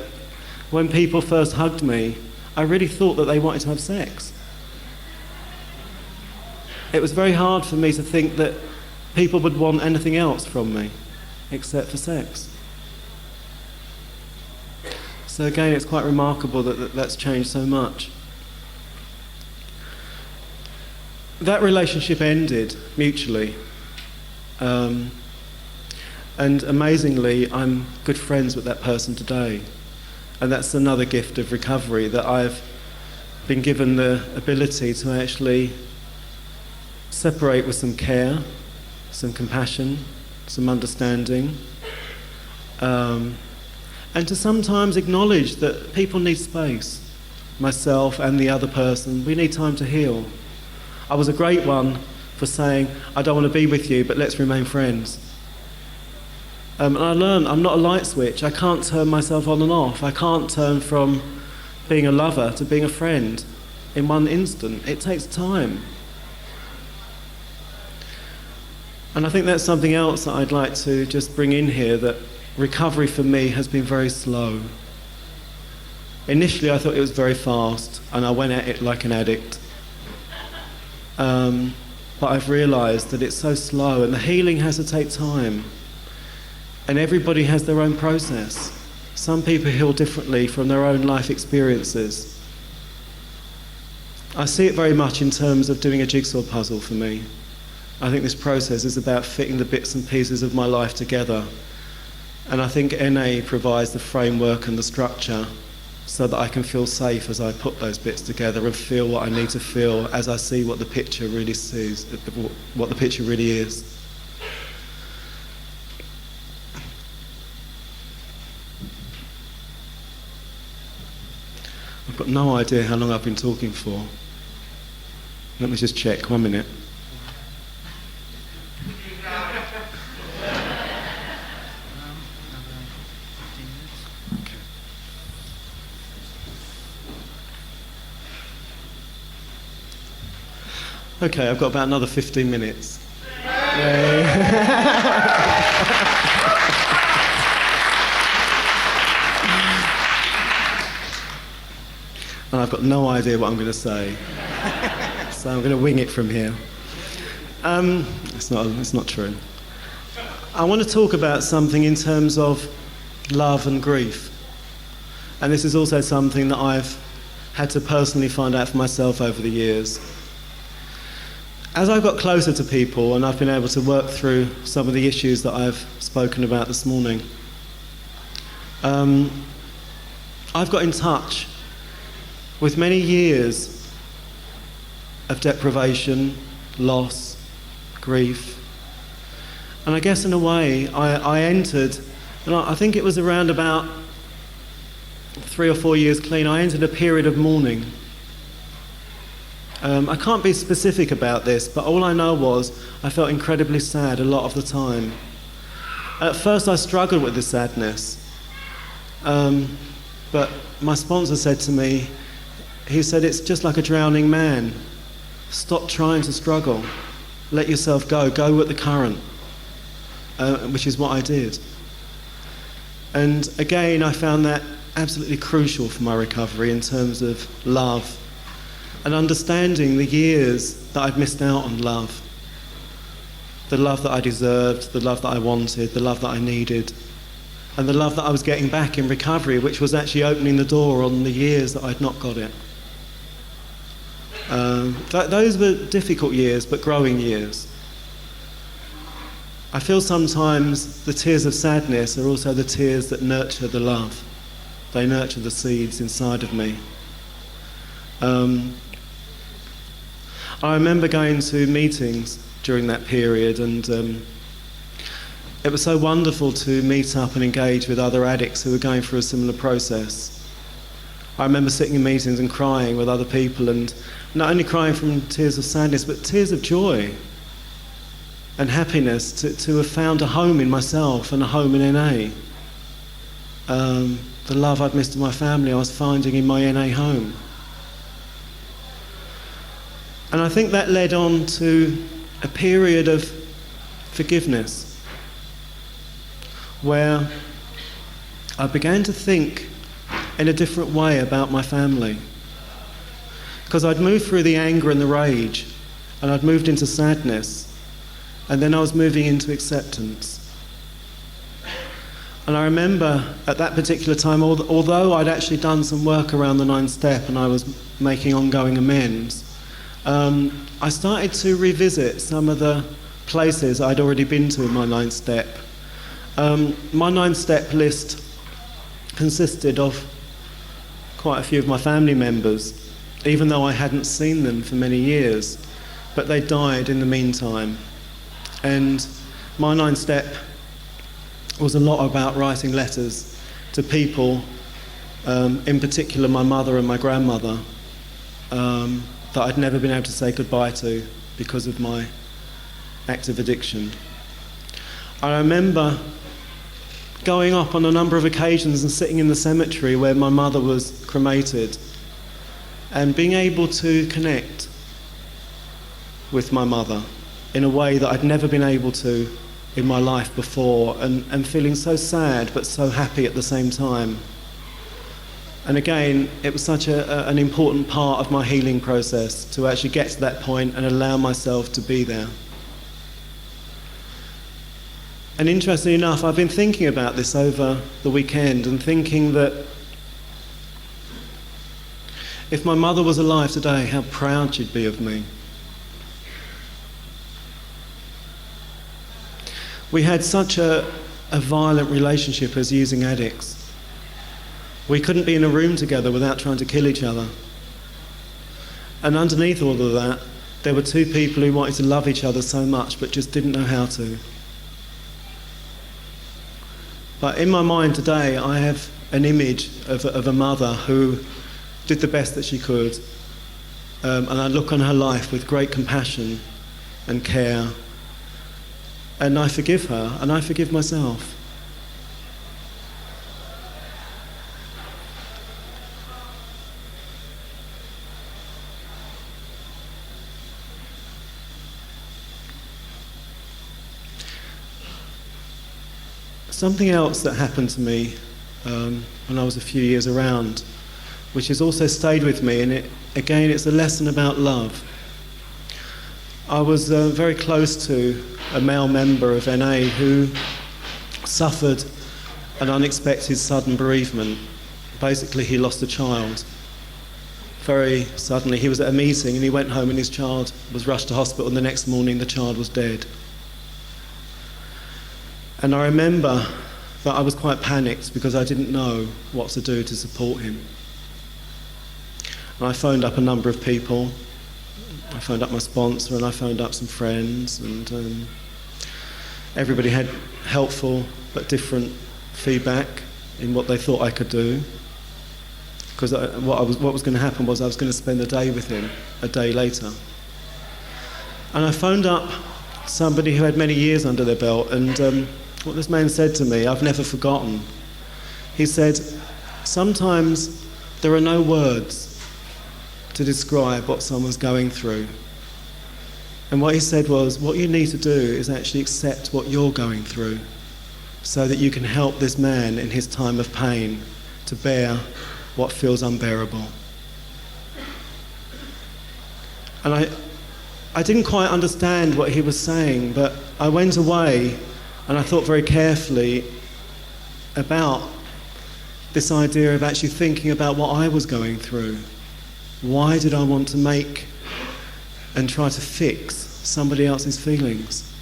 when people first hugged me, I really thought that they wanted to have sex. It was very hard for me to think that people would want anything else from me except for sex. So again, it's quite remarkable that that's changed so much. That relationship ended mutually. And amazingly, I'm good friends with that person today. And that's another gift of recovery, that I've been given the ability to actually separate with some care, some compassion, some understanding, and to sometimes acknowledge that people need space, myself and the other person. We need time to heal. I was a great one for saying, "I don't want to be with you, but let's remain friends." And I learned I'm not a light switch. I can't turn myself on and off. I can't turn from being a lover to being a friend in one instant. It takes time. And I think that's something else that I'd like to just bring in here, that recovery for me has been very slow. Initially I thought it was very fast and I went at it like an addict. But I've realised that it's so slow and the healing has to take time. And everybody has their own process. Some people heal differently from their own life experiences. I see it very much in terms of doing a jigsaw puzzle for me. I think this process is about fitting the bits and pieces of my life together. And I think NA provides the framework and the structure so that I can feel safe as I put those bits together and feel what I need to feel as I see what the picture really sees, what the picture really is. I've got no idea how long I've been talking for. Let me just check, 1 minute. Okay, I've got about another 15 minutes. And I've got no idea what I'm going to say. So I'm going to wing it from here. It's not true. I want to talk about something in terms of love and grief. And this is also something that I've had to personally find out for myself over the years. As I got closer to people and I've been able to work through some of the issues that I've spoken about this morning, I've got in touch with many years of deprivation, loss, grief. And I guess in a way I entered, and I think it was around about 3 or 4 years clean, I entered a period of mourning. I can't be specific about this, but all I know was I felt incredibly sad a lot of the time. At first I struggled with the sadness, but my sponsor said to me, he said, it's just like a drowning man. Stop trying to struggle. Let yourself go with the current, which is what I did. And again, I found that absolutely crucial for my recovery in terms of love and understanding the years that I'd missed out on love. The love that I deserved, the love that I wanted, the love that I needed, and the love that I was getting back in recovery, which was actually opening the door on the years that I'd not got it. Those were difficult years, but growing years. I feel sometimes the tears of sadness are also the tears that nurture the love. They nurture the seeds inside of me. I remember going to meetings during that period, and it was so wonderful to meet up and engage with other addicts who were going through a similar process. I remember sitting in meetings and crying with other people, and not only crying from tears of sadness, but tears of joy and happiness to have found a home in myself and a home in NA. The love I'd missed in my family I was finding in my NA home. And I think that led on to a period of forgiveness where I began to think in a different way about my family. Because I'd moved through the anger and the rage, and I'd moved into sadness, and then I was moving into acceptance. And I remember at that particular time, although I'd actually done some work around the 9th step and I was making ongoing amends, I started to revisit some of the places I'd already been to in my 9th step. My 9th step list consisted of quite a few of my family members, even though I hadn't seen them for many years, but they died in the meantime. And my 9th step was a lot about writing letters to people, in particular my mother and my grandmother, that I'd never been able to say goodbye to because of my active addiction. I remember going up on a number of occasions and sitting in the cemetery where my mother was cremated and being able to connect with my mother in a way that I'd never been able to in my life before, and feeling so sad but so happy at the same time. And again, it was such an important part of my healing process to actually get to that point and allow myself to be there. And interestingly enough, I've been thinking about this over the weekend and thinking that if my mother was alive today, how proud she'd be of me. We had such a violent relationship as using addicts. We couldn't be in a room together without trying to kill each other. And underneath all of that, there were two people who wanted to love each other so much but just didn't know how to. But in my mind today, I have an image of a mother who did the best that she could. And I look on her life with great compassion and care. And I forgive her, and I forgive myself. Something else that happened to me when I was a few years around, which has also stayed with me, and it's a lesson about love. I was very close to a male member of NA who suffered an unexpected sudden bereavement. Basically, he lost a child. very suddenly. He was at a meeting and he went home and his child was rushed to hospital, and the next morning the child was dead. And I remember that I was quite panicked because I didn't know what to do to support him. And I phoned up a number of people. I phoned up my sponsor and I phoned up some friends, and everybody had helpful but different feedback in what they thought I could do. Because what was going to happen was I was going to spend the day with him a day later. And I phoned up somebody who had many years under their belt, and what this man said to me, I've never forgotten. He said, sometimes there are no words to describe what someone's going through. And what he said was, what you need to do is actually accept what you're going through so that you can help this man in his time of pain to bear what feels unbearable. And I didn't quite understand what he was saying, but I went away and I thought very carefully about this idea of actually thinking about what I was going through. Why did I want to make and try to fix somebody else's feelings?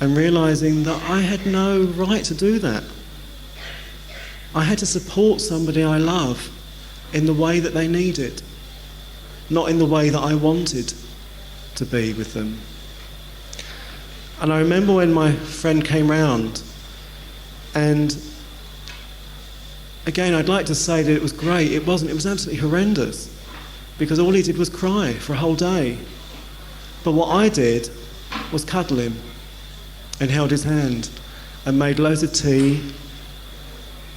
And realising that I had no right to do that. I had to support somebody I love in the way that they needed, not in the way that I wanted to be with them. And I remember when my friend came round, and again, I'd like to say that it was great. It wasn't. It was absolutely horrendous, because all he did was cry for a whole day. But what I did was cuddle him and held his hand and made loads of tea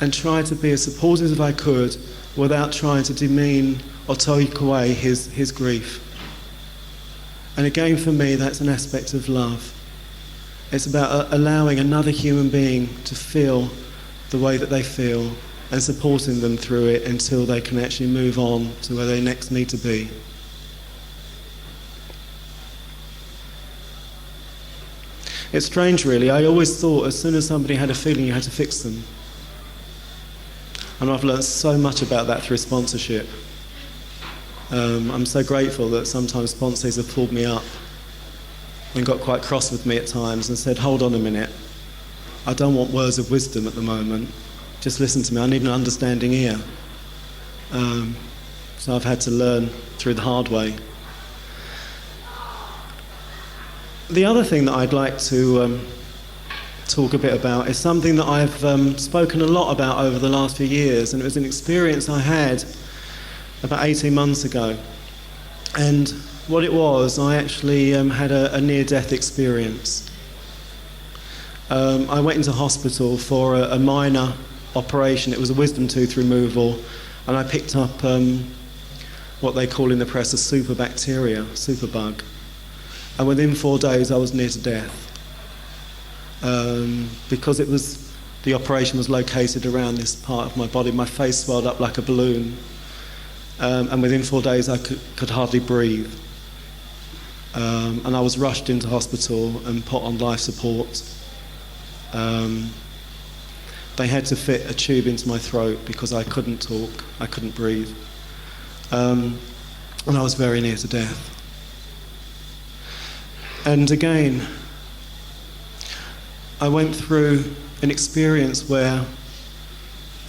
and tried to be as supportive as I could without trying to demean or take away his grief. And again, for me, that's an aspect of love. It's about allowing another human being to feel the way that they feel and supporting them through it until they can actually move on to where they next need to be. It's strange, really. I always thought as soon as somebody had a feeling, you had to fix them. And I've learned so much about that through sponsorship. I'm so grateful that sometimes sponsors have pulled me up and got quite cross with me at times and said, hold on a minute, I don't want words of wisdom at the moment. Just listen to me, I need an understanding ear. So I've had to learn through the hard way. The other thing that I'd like to talk a bit about is something that I've spoken a lot about over the last few years, and it was an experience I had about 18 months ago. And what it was, I actually had a near-death experience. I went into hospital for a minor operation. It was a wisdom tooth removal, and I picked up what they call in the press a superbug. And within 4 days I was near to death. Because the operation was located around this part of my body, my face swelled up like a balloon. And within 4 days I could hardly breathe. And I was rushed into hospital and put on life support. They had to fit a tube into my throat because I couldn't talk, I couldn't breathe. And I was very near to death. And again, I went through an experience where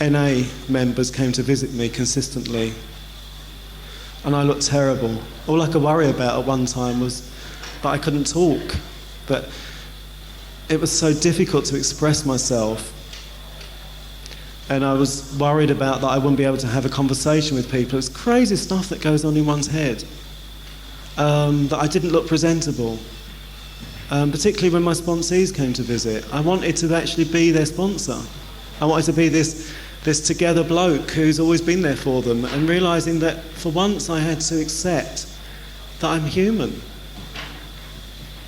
NA members came to visit me consistently, and I looked terrible. All I could worry about at one time was that I couldn't talk, that it was so difficult to express myself, and I was worried about that I wouldn't be able to have a conversation with people. It's crazy stuff that goes on in one's head, that I didn't look presentable. Particularly when my sponsees came to visit. I wanted to actually be their sponsor. I wanted to be this together bloke who's always been there for them, and realising that for once I had to accept that I'm human.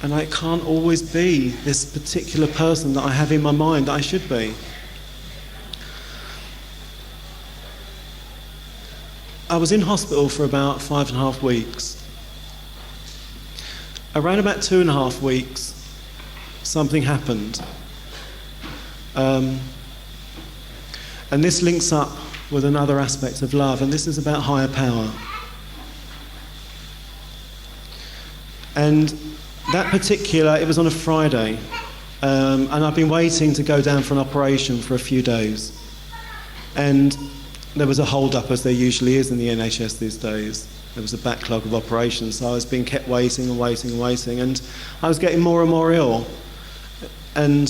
And I can't always be this particular person that I have in my mind that I should be. I was in hospital for about 5.5 weeks. Around about 2.5 weeks, something happened. And this links up with another aspect of love, and this is about higher power. And that particular, it was on a Friday, and I've been waiting to go down for an operation for a few days. And there was a hold-up, as there usually is in the NHS these days. There was a backlog of operations, so I was being kept waiting and waiting and waiting, and I was getting more and more ill. And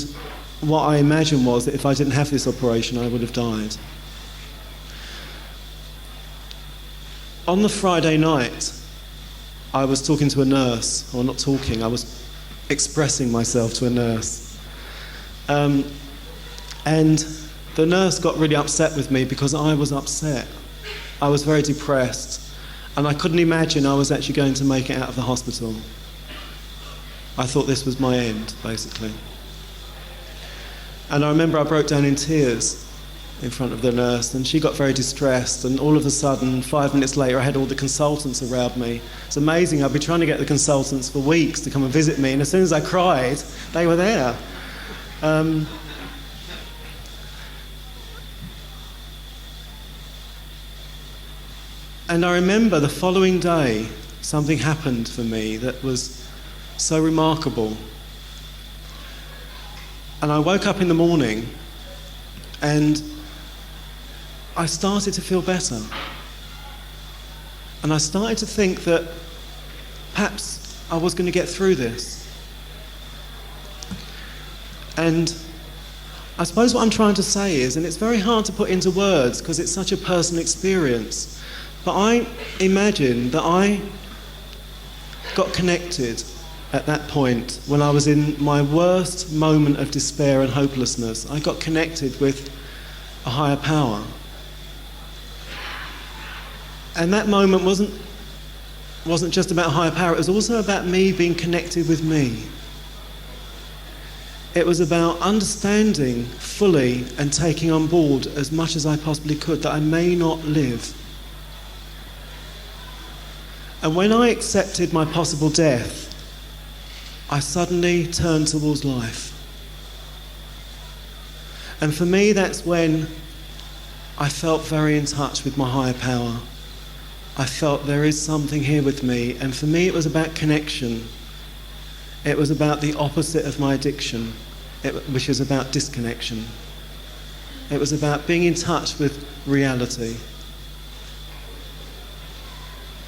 what I imagined was that if I didn't have this operation, I would have died. On the Friday night, I was talking to a nurse, or not talking, I was expressing myself to a nurse. And the nurse got really upset with me because I was upset. I was very depressed, and I couldn't imagine I was actually going to make it out of the hospital. I thought this was my end, basically. And I remember I broke down in tears in front of the nurse, and she got very distressed, and all of a sudden, 5 minutes later, I had all the consultants around me. It's amazing, I'd been trying to get the consultants for weeks to come and visit me, and as soon as I cried, they were there. And I remember the following day, something happened for me that was so remarkable. And I woke up in the morning, and I started to feel better. And I started to think that perhaps I was going to get through this. And I suppose what I'm trying to say is, and it's very hard to put into words because it's such a personal experience, but I imagine that I got connected at that point when I was in my worst moment of despair and hopelessness. I got connected with a higher power. And that moment wasn't just about higher power, it was also about me being connected with me. It was about understanding fully and taking on board as much as I possibly could that I may not live. And when I accepted my possible death, I suddenly turned towards life. And for me, that's when I felt very in touch with my higher power. I felt there is something here with me, and for me it was about connection. It was about the opposite of my addiction, which is about disconnection. It was about being in touch with reality.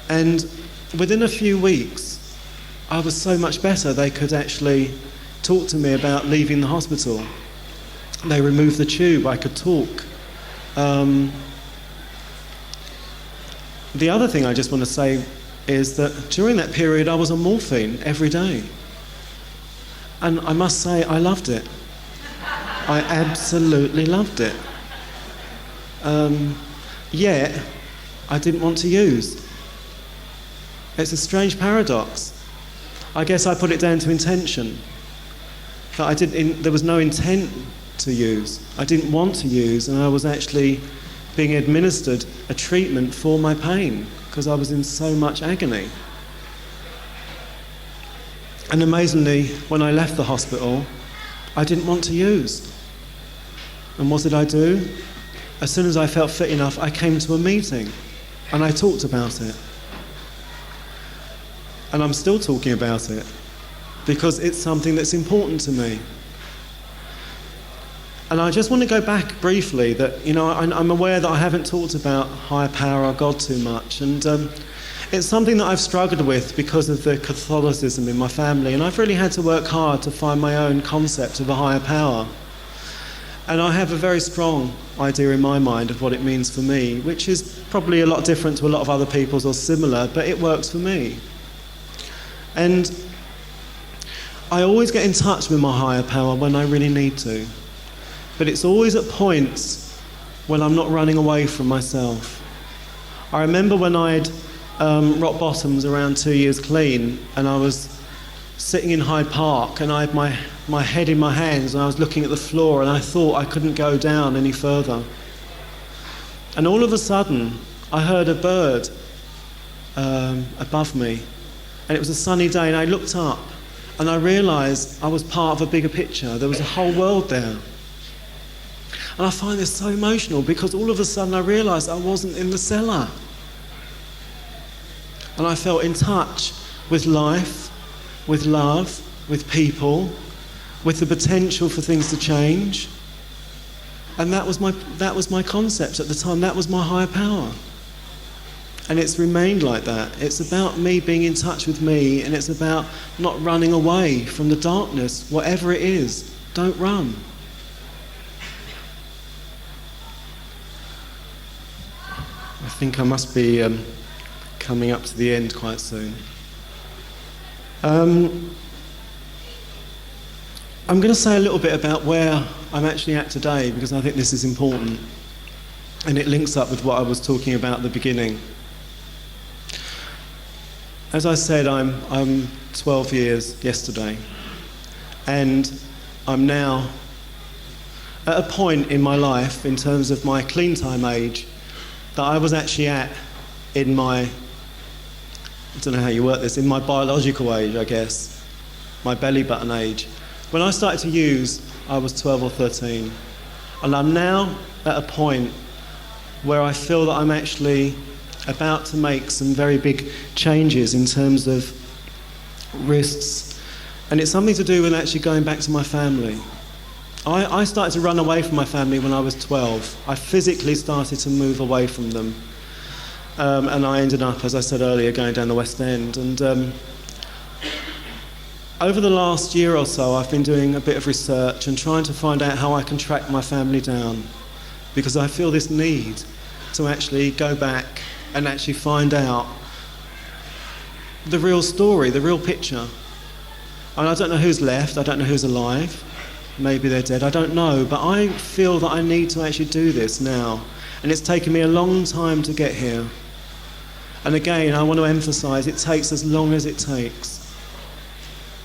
And within a few weeks, I was so much better. They could actually talk to me about leaving the hospital. They removed the tube, I could talk. The other thing I just want to say is that during that period I was on morphine every day. And I must say I loved it. I absolutely loved it. Yet I didn't want to use. It's a strange paradox. I guess I put it down to intention. That there was no intent to use. I didn't want to use, and I was actually being administered a treatment for my pain because I was in so much agony. And amazingly, when I left the hospital, I didn't want to use. And what did I do? As soon as I felt fit enough, I came to a meeting and I talked about it. And I'm still talking about it because it's something that's important to me. And I just want to go back briefly that, I'm aware that I haven't talked about higher power or God too much. And it's something that I've struggled with because of the Catholicism in my family. And I've really had to work hard to find my own concept of a higher power. And I have a very strong idea in my mind of what it means for me, which is probably a lot different to a lot of other people's or similar, but it works for me. And I always get in touch with my higher power when I really need to. But it's always at points when I'm not running away from myself. I remember when I'd rock bottoms around 2 years clean, and I was sitting in Hyde Park, and I had my head in my hands, and I was looking at the floor, and I thought I couldn't go down any further. And all of a sudden, I heard a bird above me, and it was a sunny day, and I looked up, and I realised I was part of a bigger picture. There was a whole world there. And I find this so emotional because all of a sudden I realised I wasn't in the cellar. And I felt in touch with life, with love, with people, with the potential for things to change. And that was my concept at the time. That was my higher power. And it's remained like that. It's about me being in touch with me, and it's about not running away from the darkness, whatever it is. Don't run. I think I must be coming up to the end quite soon. I'm going to say a little bit about where I'm actually at today, because I think this is important, and it links up with what I was talking about at the beginning. As I said, I'm 12 years yesterday, and I'm now at a point in my life, in terms of my clean time age, that I was actually at in my, I don't know how you work this, in my biological age, I guess, my belly button age. When I started to use, I was 12 or 13, and I'm now at a point where I feel that I'm actually about to make some very big changes in terms of risks, and it's something to do with actually going back to my family. I started to run away from my family when I was 12. I physically started to move away from them, and I ended up, as I said earlier, going down the West End. And over the last year or so, I've been doing a bit of research and trying to find out how I can track my family down, because I feel this need to actually go back and actually find out the real story, the real picture. And I don't know who's left, I don't know who's alive, maybe they're dead, I don't know, but I feel that I need to actually do this now. And it's taken me a long time to get here. And again, I want to emphasise, it takes as long as it takes.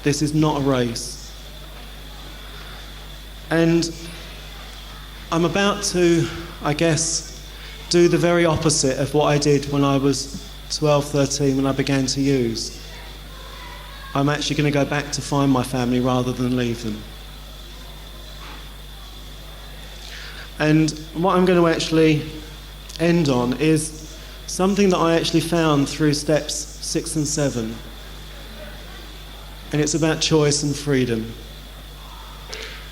This is not a race. And I'm about to, I guess, do the very opposite of what I did when I was 12, 13, when I began to use. I'm actually going to go back to find my family rather than leave them. And what I'm going to actually end on is something that I actually found through steps 6 and 7. And it's about choice and freedom.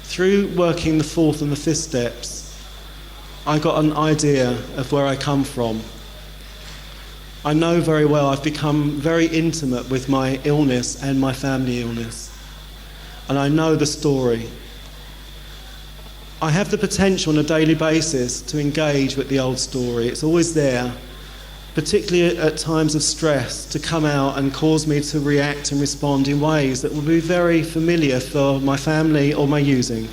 Through working the 4th and the 5th steps, I got an idea of where I come from. I know very well, I've become very intimate with my illness and my family illness. And I know the story. I have the potential on a daily basis to engage with the old story. It's always there, particularly at times of stress, to come out and cause me to react and respond in ways that will be very familiar for my family or my using.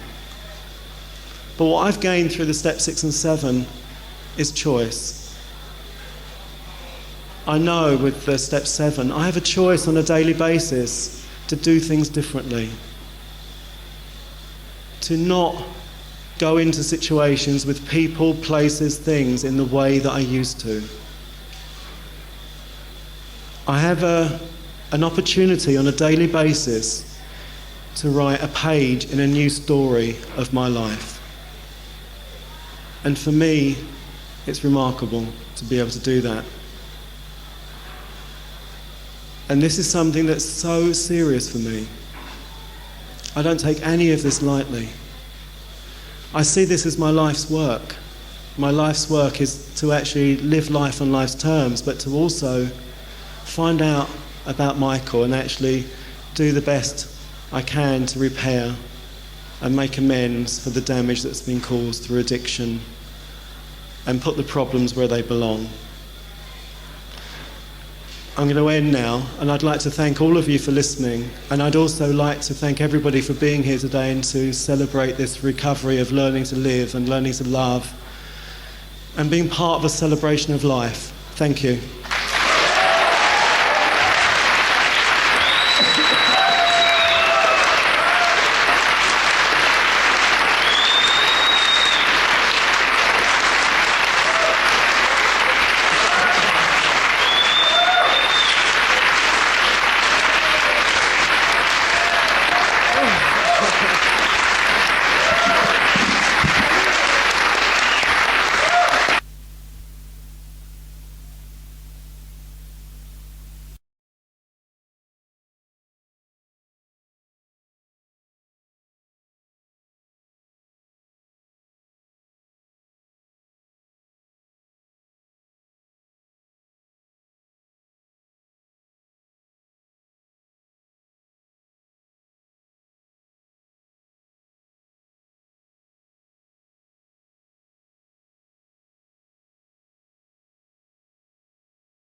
But what I've gained through the step 6 and 7 is choice. I know with the step 7, I have a choice on a daily basis to do things differently. To not go into situations with people, places, things in the way that I used to. I have an opportunity on a daily basis to write a page in a new story of my life. And for me, it's remarkable to be able to do that. And this is something that's so serious for me. I don't take any of this lightly. I see this as my life's work. My life's work is to actually live life on life's terms, but to also find out about Michael and actually do the best I can to repair and make amends for the damage that's been caused through addiction and put the problems where they belong. I'm going to end now, and I'd like to thank all of you for listening, and I'd also like to thank everybody for being here today and to celebrate this recovery of learning to live and learning to love and being part of a celebration of life. Thank you.